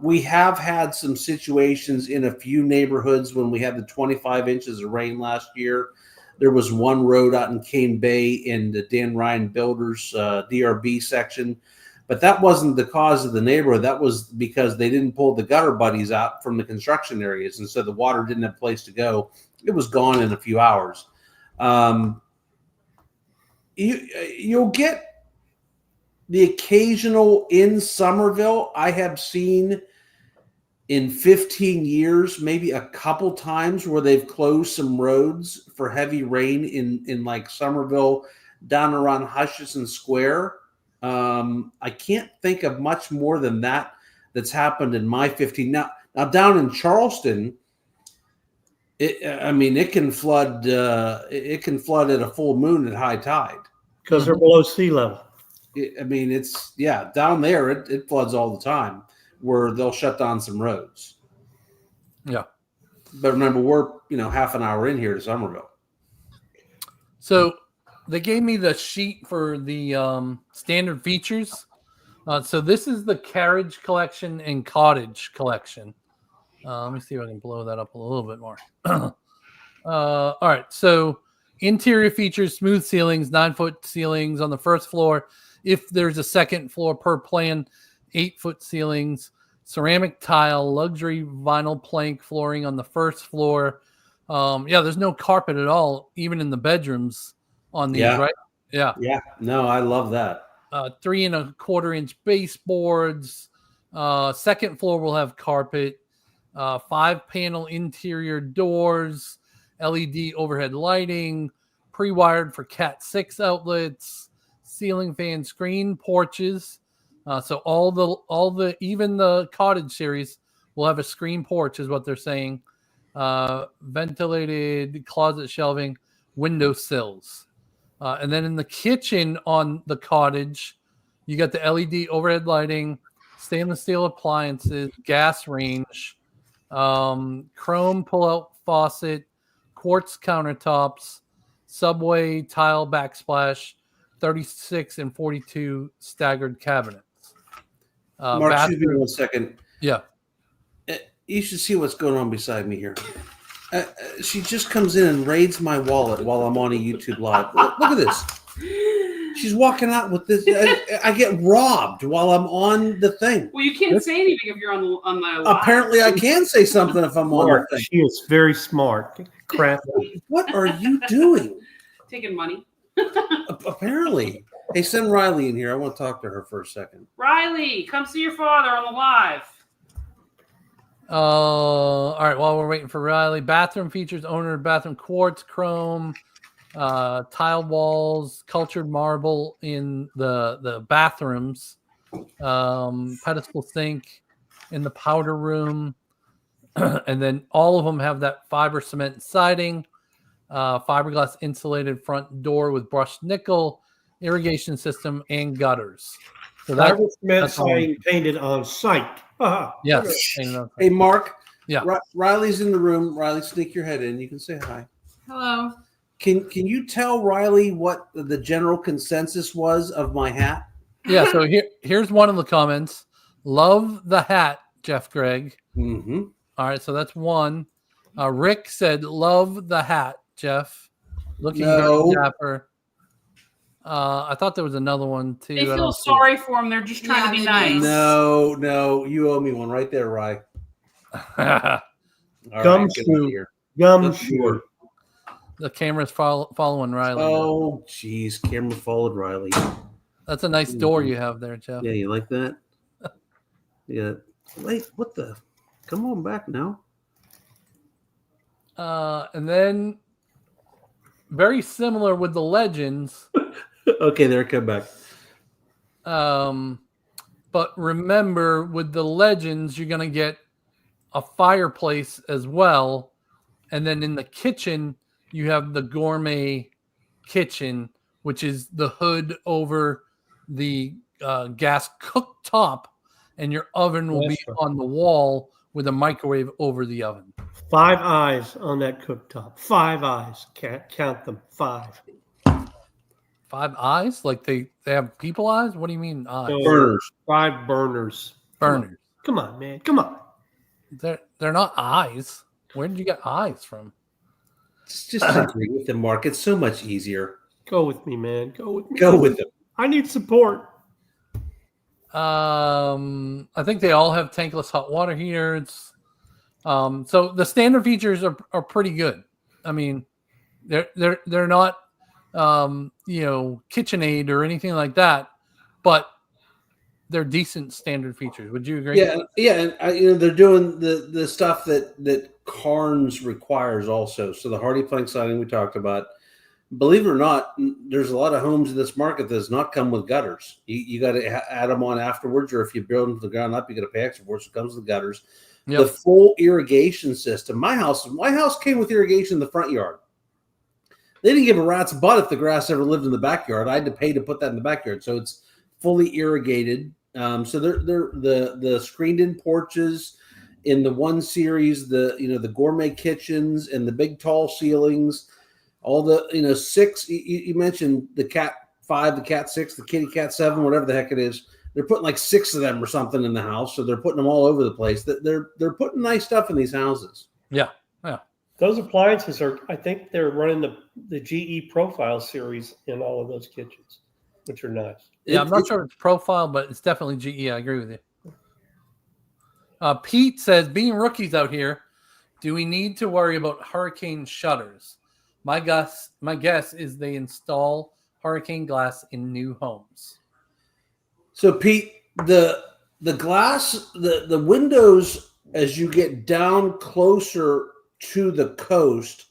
We have had some situations in a few neighborhoods when we had the 25 inches of rain last year. There was one road out in Cane Bay in the Dan Ryan Builders DRB section But that wasn't the cause of the neighborhood. That was because they didn't pull the gutter buddies out from the construction areas, and so the water didn't have a place to go. It was gone in a few hours. You'll get the occasional in Summerville. I have seen in 15 years, maybe a couple times where they've closed some roads for heavy rain in like Summerville down around Hutchison Square. I can't think of much more than that's happened in my 15. Now down in Charleston, it can flood. It can flood at a full moon at high tide because they're below sea level. It's down there. It floods all the time, where they'll shut down some roads. Yeah, but remember, we're half an hour in here to Summerville. So they gave me the sheet for the standard features. So this is the carriage collection and cottage collection. Let me see if I can blow that up a little bit more. All right. So interior features, smooth ceilings, 9-foot ceilings on the first floor. If there's a second floor per plan, 8-foot ceilings, ceramic tile, luxury vinyl plank flooring on the first floor. There's no carpet at all, even in the bedrooms on these, right? Yeah. Yeah. No, I love that. 3 1/4-inch baseboards. Second floor will have carpet. 5-panel interior doors, LED overhead lighting, pre-wired for Cat 6 outlets, ceiling fan screen porches. So all the even the cottage series will have a screen porch, is what they're saying. Ventilated closet shelving, window sills. And then in the kitchen on the cottage, you got the LED overhead lighting, stainless steel appliances, gas range, chrome pull-out faucet, quartz countertops, subway tile backsplash, 36 and 42 staggered cabinets. Mark, excuse me 1 second. Yeah. You should see what's going on beside me here. She just comes in and raids my wallet while I'm on a YouTube live. Look at this. She's walking out with this. I get robbed while I'm on the thing. Well, you can't say anything if you're on the live. Apparently, I can say something if I'm on the thing. She is very smart. Crap. What are you doing? Taking money. Apparently. Hey, send Riley in here. I want to talk to her for a second. Riley, come see your father on the live. All right. While we're waiting for Riley, bathroom features: owner bathroom, quartz, chrome, tile walls, cultured marble in the bathrooms, pedestal sink in the powder room, and then all of them have that fiber cement siding, fiberglass insulated front door with brushed nickel, irrigation system, and gutters. So fiber cement siding painted on site. Yes. Hey, Mark. Yeah. Riley's in the room. Riley, sneak your head in. You can say hi. Hello. Can you tell Riley what the general consensus was of my hat? Yeah. So here's one of the comments. Love the hat, Jeff Gregg. Mm-hmm. All right. So that's one. Rick said, love the hat, Jeff. Looking very dapper. I thought there was another one too. They feel sorry for him. They're just trying to be nice. No, you owe me one right there, Rye. Gumshoe. Gumshoe. The camera's following Riley. Oh, geez, camera followed Riley. That's a nice door you have there, Jeff. Yeah, you like that? Yeah. Wait, what the? Come on back now. And then very similar with the Legends. Okay, there, come back. But remember, with the Legends, you're going to get a fireplace as well. And then in the kitchen, you have the gourmet kitchen, which is the hood over the gas cooktop, and your oven will be on the wall with a microwave over the oven. 5 eyes on that cooktop. 5 eyes. Count them. 5. 5 eyes? Like they have people eyes? What do you mean eyes? Burners. 5 burners. Burners. Come on, man. Come on. They're not eyes. Where did you get eyes from? Just agree with them, Mark. It's so much easier. Go with me, man. Go with me. Go with them. I need support. I think they all have tankless hot water heaters. So the standard features are pretty good. I mean, they're not KitchenAid or anything like that, but they're decent standard features. Would you agree? Yeah, and they're doing the stuff that Carnes requires also. So the hardy plank siding we talked about. Believe it or not, there's a lot of homes in this market that does not come with gutters. You got to add them on afterwards, or if you build them to the ground up, you got to pay extra for it. So it comes with gutters. Yep. The full irrigation system. My house came with irrigation in the front yard. They didn't give a rat's butt if the grass ever lived in the backyard. I had to pay to put that in the backyard, so it's fully irrigated. So they're the screened-in porches in the 1 series, the gourmet kitchens and the big tall ceilings. All the 6. You mentioned the Cat 5, the Cat 6, the Kitty Cat 7, whatever the heck it is. They're putting like 6 of them or something in the house, so they're putting them all over the place. They're putting nice stuff in these houses. Yeah. Those appliances I think they're running the GE Profile series in all of those kitchens, which are nice. Yeah, I'm not sure it's Profile, but it's definitely GE. I agree with you. Pete says, being rookies out here, do we need to worry about hurricane shutters? My guess is they install hurricane glass in new homes. So Pete, the glass, the windows as you get down closer to the coast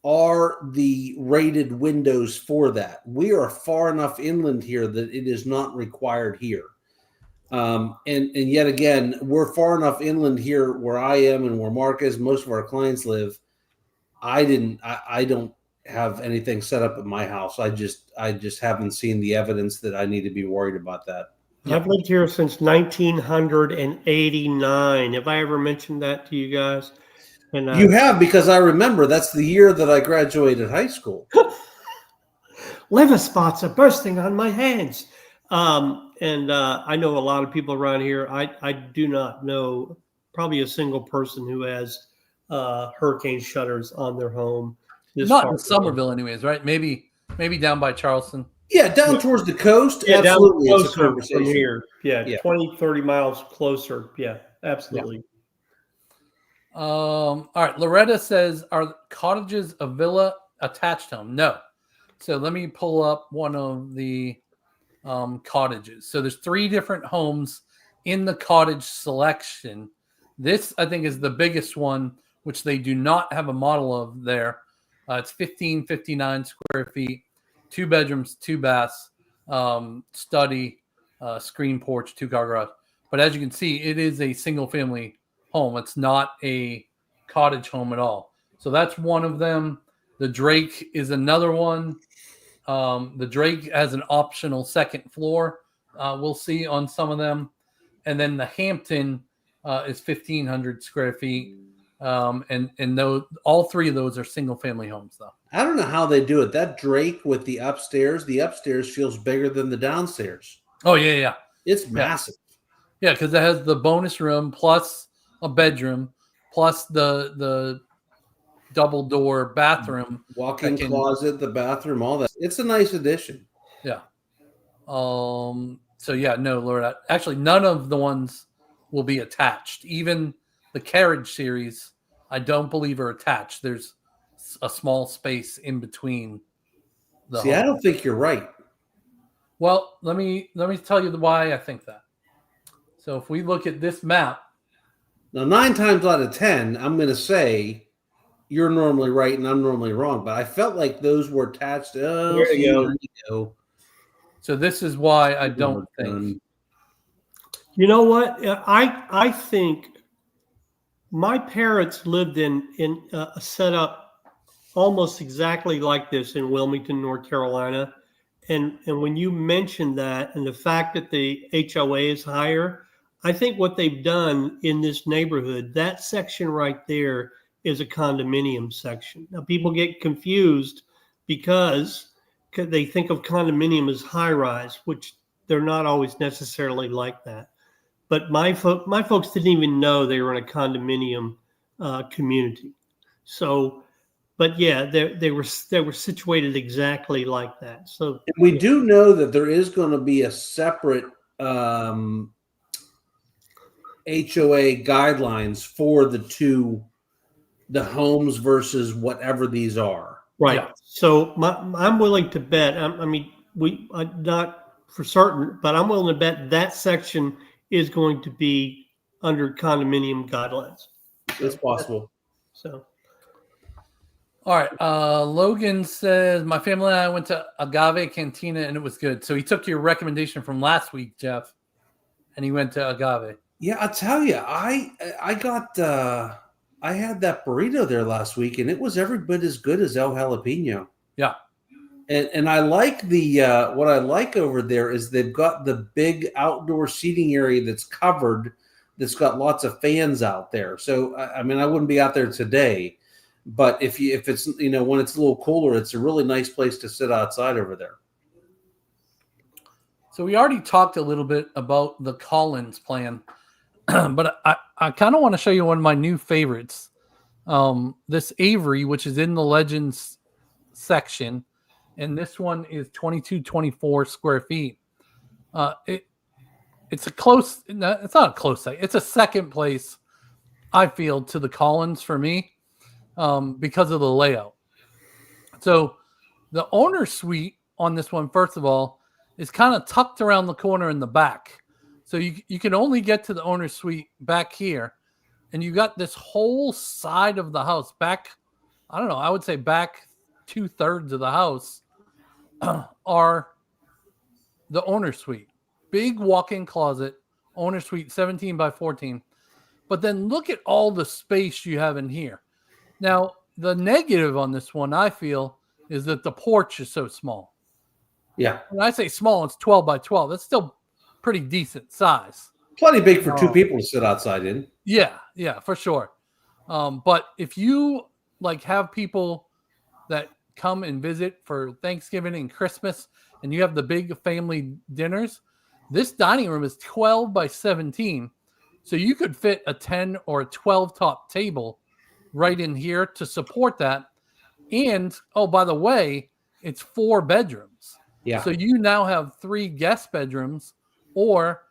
are the rated windows for that. We are far enough inland here that it is not required here. And yet again, we're far enough inland here where I am and where Mark is, most of our clients live. I don't have anything set up at my house. I just haven't seen the evidence that I need to be worried about that. I've lived here since 1989. Have I ever mentioned that to you guys? And you have, because I remember that's the year that I graduated high school. Liver spots are bursting on my hands. And I know a lot of people around here. I do not know probably a single person who has hurricane shutters on their home. Not in Summerville, anyways, right? Maybe down by Charleston. Yeah, down towards the coast. Yeah, absolutely. down It's a conversation from here. Yeah, 20, 30 miles closer. Yeah, absolutely. Yeah. All right. Loretta says, are cottages a villa attached home? No. So let me pull up one of the cottages. So there's 3 different homes in the cottage selection. This, I think, is the biggest one, which they do not have a model of there. It's 1559 square feet, 2 bedrooms, 2 baths, study, screen porch, 2-car garage. But as you can see, it is a single family home. It's not a cottage home at all. So that's one of them. The Drake is another one. The Drake has an optional second floor. We'll see on some of them. And then the Hampton is 1,500 square feet. And those, all 3 of those are single family homes, though. I don't know how they do it. That Drake with the upstairs feels bigger than the downstairs. Oh, yeah. It's massive. Yeah, because it has the bonus room plus a bedroom plus the double door bathroom, walk-in closet, the bathroom, all that. It's a nice addition. Yeah. So yeah, no, Lord, actually none of the ones will be attached. Even the carriage series, I don't believe are attached. There's a small space in between. See, I don't think you're right. Well, let me tell you why I think that. So if we look at this map, now 9 times out of 10, I'm going to say you're normally right and I'm normally wrong, but I felt like those were attached. Oh, there you go. So this is why I don't think. You know what? I think my parents lived in a setup almost exactly like this in Wilmington, North Carolina. And when you mentioned that and the fact that the HOA is higher, I think what they've done in this neighborhood, that section right there is a condominium section. Now, people get confused because they think of condominium as high rise, which they're not always necessarily like that. But my folks didn't even know they were in a condominium community. So, but yeah, they were situated exactly like that. So we do know that there is going to be a separate HOA guidelines for the homes versus whatever these are. Right. Yeah. So I'm willing to bet. I'm not for certain, but I'm willing to bet that section is going to be under condominium guidelines. It's possible. So All right. Logan says, my family and I went to Agave Cantina and it was good. So he took your recommendation from last week, Jeff, and he went to Agave. Yeah, I'll tell you, I had that burrito there last week, and it was every bit as good as El Jalapeno. Yeah. And I like what I like over there is they've got the big outdoor seating area that's covered, that's got lots of fans out there. So I mean, I wouldn't be out there today, but if it's when it's a little cooler, it's a really nice place to sit outside over there. So we already talked a little bit about the Collins plan, but I kind of want to show you one of my new favorites. This Avery, which is in the Legends section, and this one is 2224 square feet. It's not a close second. It's a second place, I feel, to the Collins for me, because of the layout. So the owner suite on this one, first of all, is kind of tucked around the corner in the back. So you can only get to the owner suite back here. And you got this whole side of the house back. I don't know. I would say back 2/3 of the house are the owner suite. Big walk-in closet, owner suite, 17 by 14. But then look at all the space you have in here. Now, the negative on this one, I feel, is that the porch is so small. Yeah. When I say small, it's 12 by 12. That's still pretty decent size. Plenty big for two people to sit outside in. Yeah, for sure. But if you have people that come and visit for Thanksgiving and Christmas, and you have the big family dinners, this dining room is 12 by 17. So you could fit a 10 or a 12 top table right in here to support that. And, oh, by the way, it's 4 bedrooms. Yeah. So you now have 3 guest bedrooms, or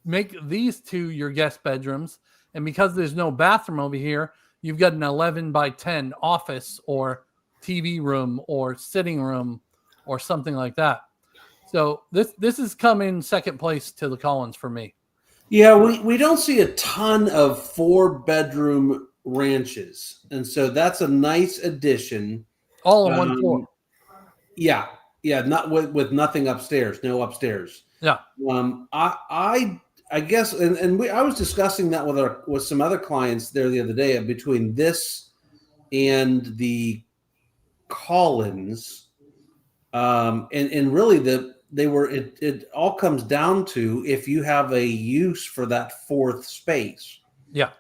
make these 2 your guest bedrooms. And because there's no bathroom over here, you've got an 11 by 10 office or TV room or sitting room or something like that. So this is coming second place to the Collins for me. Yeah, we don't see a ton of 4-bedroom ranches. And so that's a nice addition. All in one floor. Yeah, not with nothing upstairs, no upstairs. Yeah. I guess, I was discussing that with some other clients there the other day, between this and the Collins, and really it all comes down to if you have a use for that 4th space. Yeah.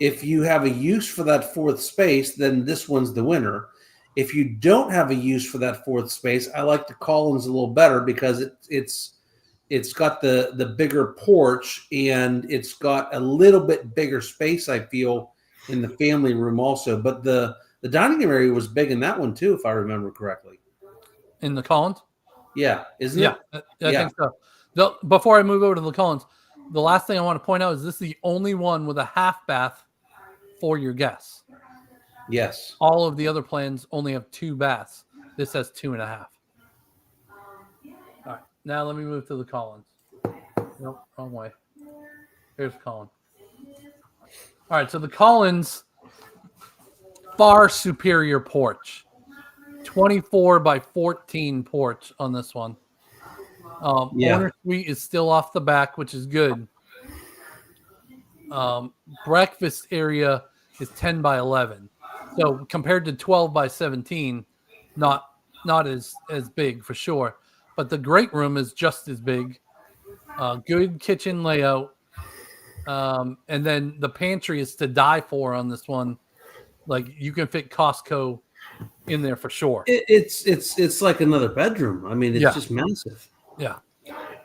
If you have a use for that 4th space, then this one's the winner. If you don't have a use for that 4th space, I like the Collins a little better because it's got the bigger porch, and it's got a little bit bigger space, I feel, in the family room also. But the dining room area was big in that one too, if I remember correctly. In the Collins? Yeah, isn't it? Yeah, I think so. Before I move over to the Collins, the last thing I want to point out is this is the only one with a half bath for your guests. Yes. All of the other plans only have 2 baths. This has 2.5. All right, now let me move to the Collins. Nope, wrong way. Here's Collins. All right, so the Collins, far superior porch. 24 by 14 porch on this one. Owner suite is still off the back, which is good. Breakfast area is 10 by 11. So compared to 12 by 17, not as big for sure. But the great room is just as big. Good kitchen layout. And then the pantry is to die for on this one. Like, you can fit Costco in there for sure. It's like another bedroom. I mean, it's just massive. Yeah.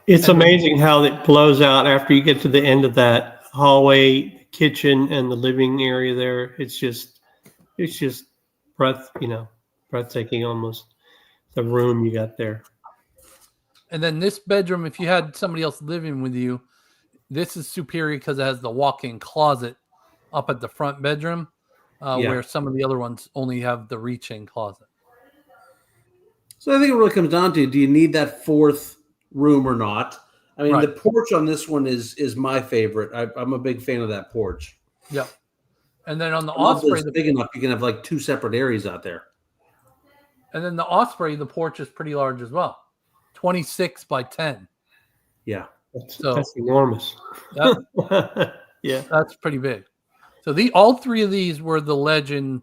It's amazing how it blows out after you get to the end of that hallway, kitchen, and the living area there. It's just breathtaking almost, the room you got there. And then this bedroom, if you had somebody else living with you, this is superior because it has the walk-in closet up at the front bedroom, where some of the other ones only have the reach-in closet. So I think it really comes down to, do you need that fourth room or not? I mean, the porch on this one is my favorite. I'm a big fan of that porch. Yeah. And then on the Osprey, it's big enough you can have like two separate areas out there. And then the Osprey, the porch is pretty large as well, 26 by 10. Yeah, that's enormous. Yeah, that's pretty big. So all three of these were the Legend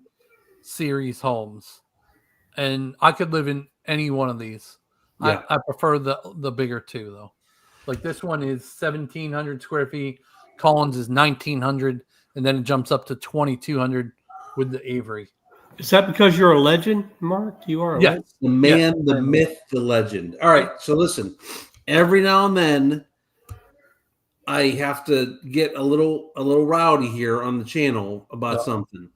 series homes, and I could live in any one of these. Yeah. I prefer the bigger two though. Like this one is 1,700 square feet. Collins is 1,900. And then it jumps up to 2,200 with the Avery. Is that because you're a legend, Mark? You are a legend? The man, the myth, the legend. All right, so listen. Every now and then, I have to get a little rowdy here on the channel about something.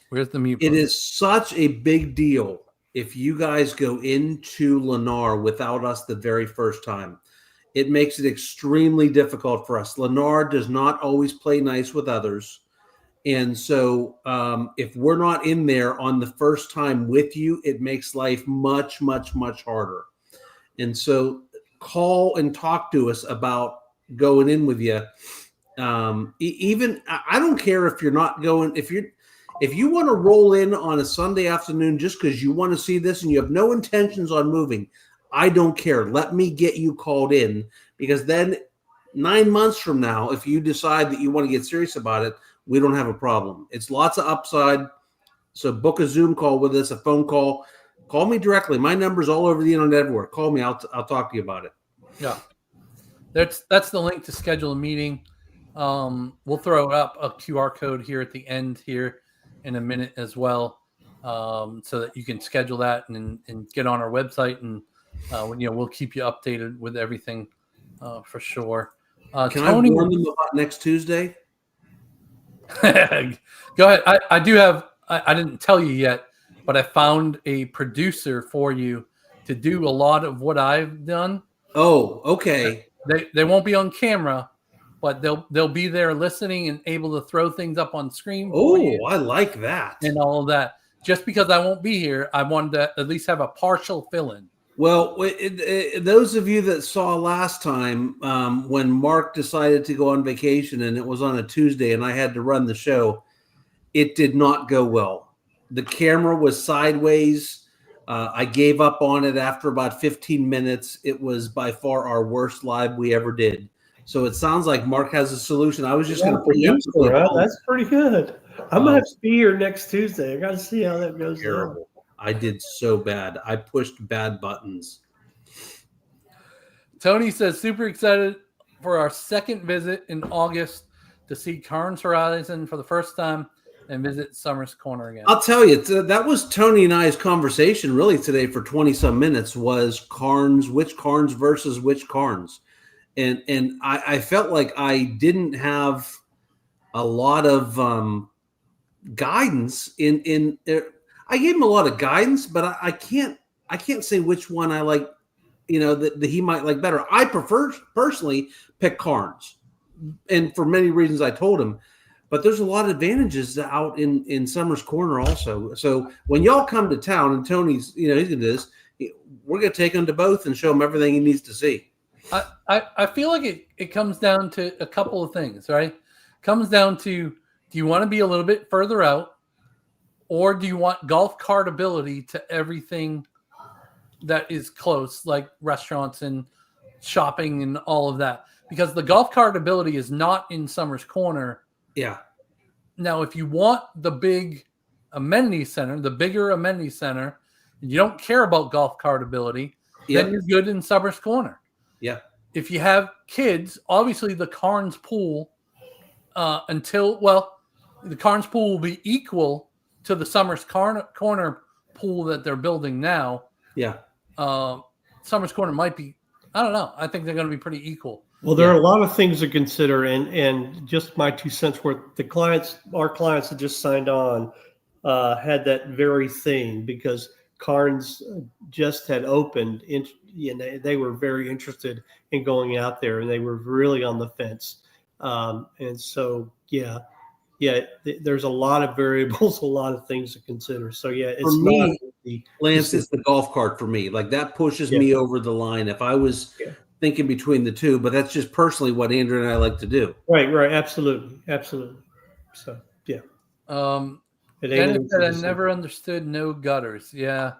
Where's the mute? It is such a big deal if you guys go into Lennar without us the very first time. It makes it extremely difficult for us. Lennar does not always play nice with others. And so if we're not in there on the first time with you, it makes life much, much, much harder. And so call and talk to us about going in with you. Even I don't care if you're not going, if you want to roll in on a Sunday afternoon just because you want to see this and you have no intentions on moving, I don't care. Let me get you called in, because then 9 months from now, if you decide that you want to get serious about it, we don't have a problem. It's lots of upside. So book a Zoom call with us, a phone call. Call me directly. My number's all over the internet everywhere. Call me. I'll talk to you about it. Yeah. That's the link to schedule a meeting. We'll throw up a QR code here at the end here in a minute as well, so that you can schedule that and get on our website, and we'll keep you updated with everything for sure. Can Tony, I warn them about next Tuesday? Go ahead. I do have. I didn't tell you yet, but I found a producer for you to do a lot of what I've done. Oh, okay. They won't be on camera, but they'll be there listening and able to throw things up on screen. Oh, I like that. And all of that. Just because I won't be here, I wanted to at least have a partial fill-in. Well, those of you that saw last time when Mark decided to go on vacation and it was on a Tuesday and I had to run the show, it did not go well. The camera was sideways. I gave up on it after about 15 minutes. It was by far our worst live we ever did. So it sounds like Mark has a solution. I was just going to put you up. That's pretty good. I'm going to have to be here next Tuesday. I got to see how that goes. Terrible. I did so bad. I pushed bad buttons. Tony says, super excited for our second visit in August to see Carnes Horizon for the first time and visit Summers Corner again. I'll tell you, that was Tony and I's conversation really today for 20-some minutes was Carnes, which Carnes versus which Carnes. And I felt like I didn't have a lot of guidance in I gave him a lot of guidance, but I can't say which one I like, that he might like better. I prefer personally pick Carnes, and for many reasons I told him, but there's a lot of advantages out in Summers Corner also. So when y'all come to town, and Tony's, he's going to do this, we're going to take him to both and show him everything he needs to see. I feel like it comes down to a couple of things, right? It comes down to, do you want to be a little bit further out? Or do you want golf cart ability to everything that is close, like restaurants and shopping and all of that? Because the golf cart ability is not in Summers Corner. Yeah. Now, if you want the big amenity center, the bigger amenity center, and you don't care about golf cart ability, then you're good in Summers Corner. Yeah. If you have kids, obviously the Carnes pool, the Carnes pool will be equal to the Summers Corner pool that they're building now. Yeah. Summers Corner might be, I don't know. I think they're going to be pretty equal. Well, there are a lot of things to consider, and just my 2 cents worth. Our clients that just signed on had that very thing because Carnes just had opened they were very interested in going out there, and they were really on the fence. And so, there's a lot of variables, a lot of things to consider. So it's For me, not Lance, it's the golf cart for me. Like that pushes me over the line. If I was thinking between the two, but that's just personally what Andrew and I like to do. Right, absolutely. So Dennis said, I never understood no gutters. Yeah.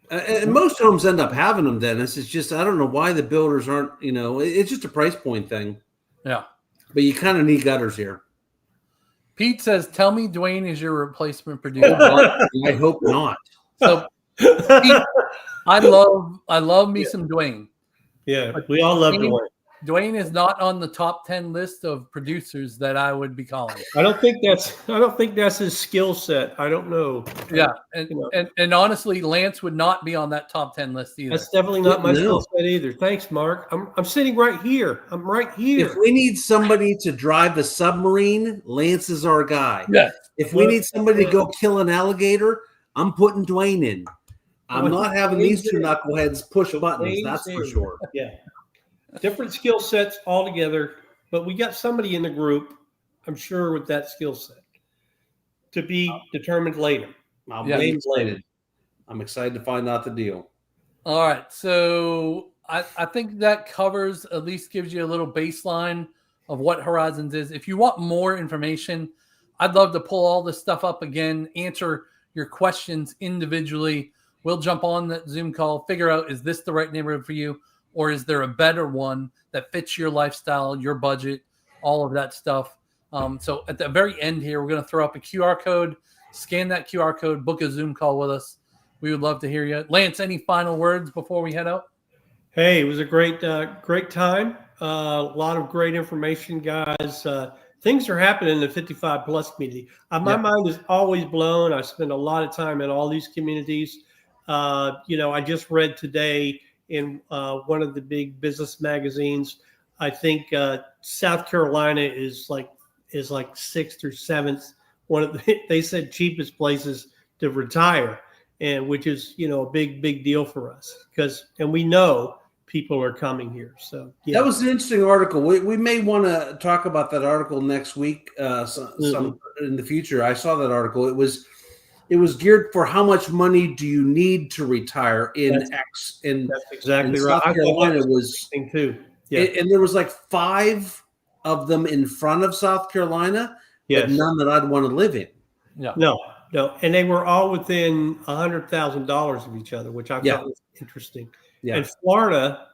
And most homes end up having them, Dennis. It's just I don't know why the builders aren't. It's just a price point thing. Yeah, but you kind of need gutters here. Pete says, "Tell me, Dwayne is your replacement producer." I hope not. So, Pete, I love me some Dwayne. Yeah, we all love Dwayne. Dwayne is not on the top 10 list of producers that I would be calling. I don't think that's his skill set. I don't know. Yeah, and honestly, Lance would not be on that top 10 list either. That's definitely not my skill set either. Thanks, Mark. I'm sitting right here. I'm right here. If we need somebody to drive a submarine, Lance is our guy. Yeah. If we need somebody to go kill an alligator, I'm putting Dwayne in. I'm not having these two knuckleheads push buttons. That's for sure. Yeah. Different skill sets altogether, but we got somebody in the group, I'm sure, with that skill set to be determined later. I'm excited. I'm excited to find out the deal. All right. So I think that covers, at least gives you a little baseline of what Horizons is. If you want more information, I'd love to pull all this stuff up again, answer your questions individually. We'll jump on that Zoom call, figure out, is this the right neighborhood for you? Or is there a better one that fits your lifestyle, your budget, all of that stuff? So at the very end here, we're going to throw up a QR code, scan that QR code, book a Zoom call with us. We would love to hear you. Lance, any final words before we head out? Hey, it was a great time. A lot of great information, guys. Things are happening in the 55 plus community. My mind is always blown. I spend a lot of time in all these communities. I just read today in one of the big business magazines, I think South Carolina is like 6th or 7th. They said cheapest places to retire, and which is a big deal for us and we know people are coming here. So that was an interesting article. We may want to talk about that article next week, some in the future. I saw that article. It was geared for how much money do you need to retire in X. And that's exactly and right. South Carolina was too. Yeah. And there was like 5 of them in front of South Carolina, but none that I'd want to live in. Yeah. No. And they were all within $100,000 of each other, which I thought was interesting. Yeah. And Florida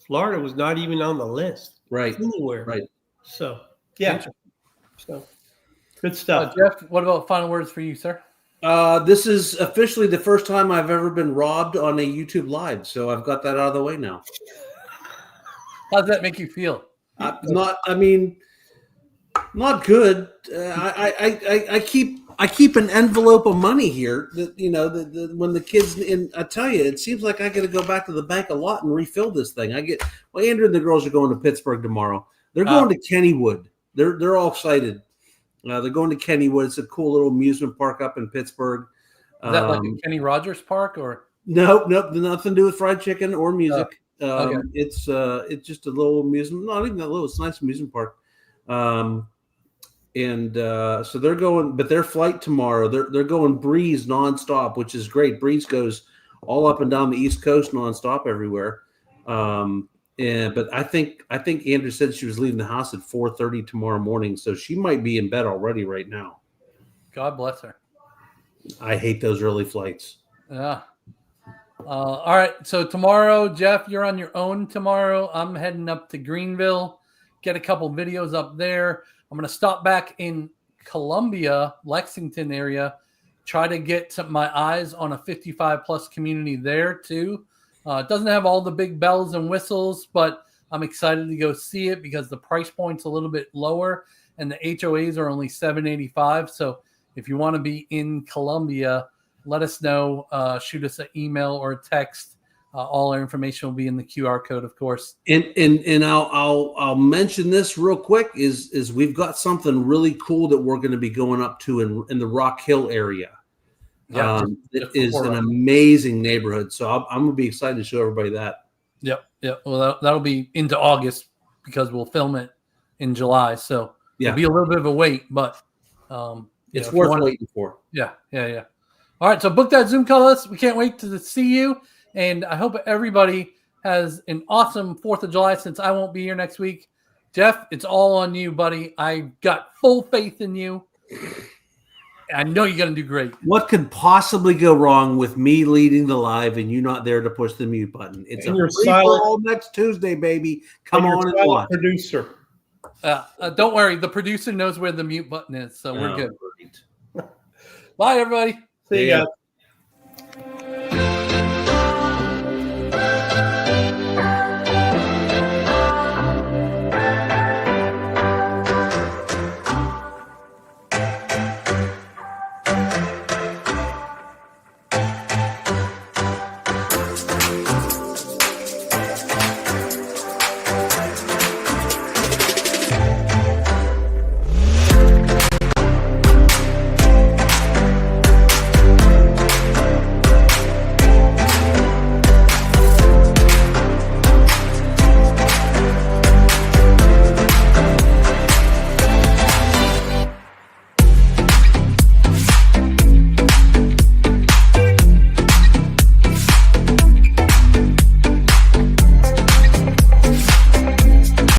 was not even on the list. Right. Anywhere. Right. So, So, good stuff. Jeff, what about final words for you, sir? This is officially the first time I've ever been robbed on a YouTube Live, so I've got that out of the way now. How does that make you feel? Not good. I keep an envelope of money here. That when the kids I tell you, it seems like I got to go back to the bank a lot and refill this thing. Andrew and the girls are going to Pittsburgh tomorrow. They're going to Kennywood. They're all excited. They're going to Kennywood. It's a cool little amusement park up in Pittsburgh. Is that like a Kenny Rogers Park or? Nope, nothing to do with fried chicken or music. Okay. It's just a little amusement. Not even that little. It's a nice amusement park. So they're going, but their flight tomorrow. They're going Breeze nonstop, which is great. Breeze goes all up and down the East Coast nonstop everywhere. But I think Andrew said she was leaving the house at 4:30 tomorrow morning, so she might be in bed already right now. God bless her. I hate those early flights. Yeah. All right. So tomorrow, Jeff, you're on your own tomorrow. I'm heading up to Greenville, get a couple videos up there. I'm going to stop back in Columbia, Lexington area, try to get my eyes on a 55 plus community there too. It doesn't have all the big bells and whistles, but I'm excited to go see it because the price point's a little bit lower and the HOAs are only $785. So if you want to be in Columbia, let us know. Shoot us an email or a text. All our information will be in the QR code, of course. And I'll mention this real quick is we've got something really cool that we're going to be going up to in the Rock Hill area. Yeah, it is an amazing neighborhood. So I'm gonna be excited to show everybody that. Yep. Well, that'll be into August because we'll film it in July. So it'll be a little bit of a wait, but it's worth waiting for. Yeah. All right, so book that Zoom call us. We can't wait to see you, and I hope everybody has an awesome 4th of July. Since I won't be here next week, Jeff, it's all on you, buddy. I got full faith in you. I know you're going to do great. What could possibly go wrong with me leading the live and you not there to push the mute button? It's a free-for-all next Tuesday, baby. Come on and watch. Producer. Don't worry. The producer knows where the mute button is, so we're good. Great. Bye, everybody. See ya.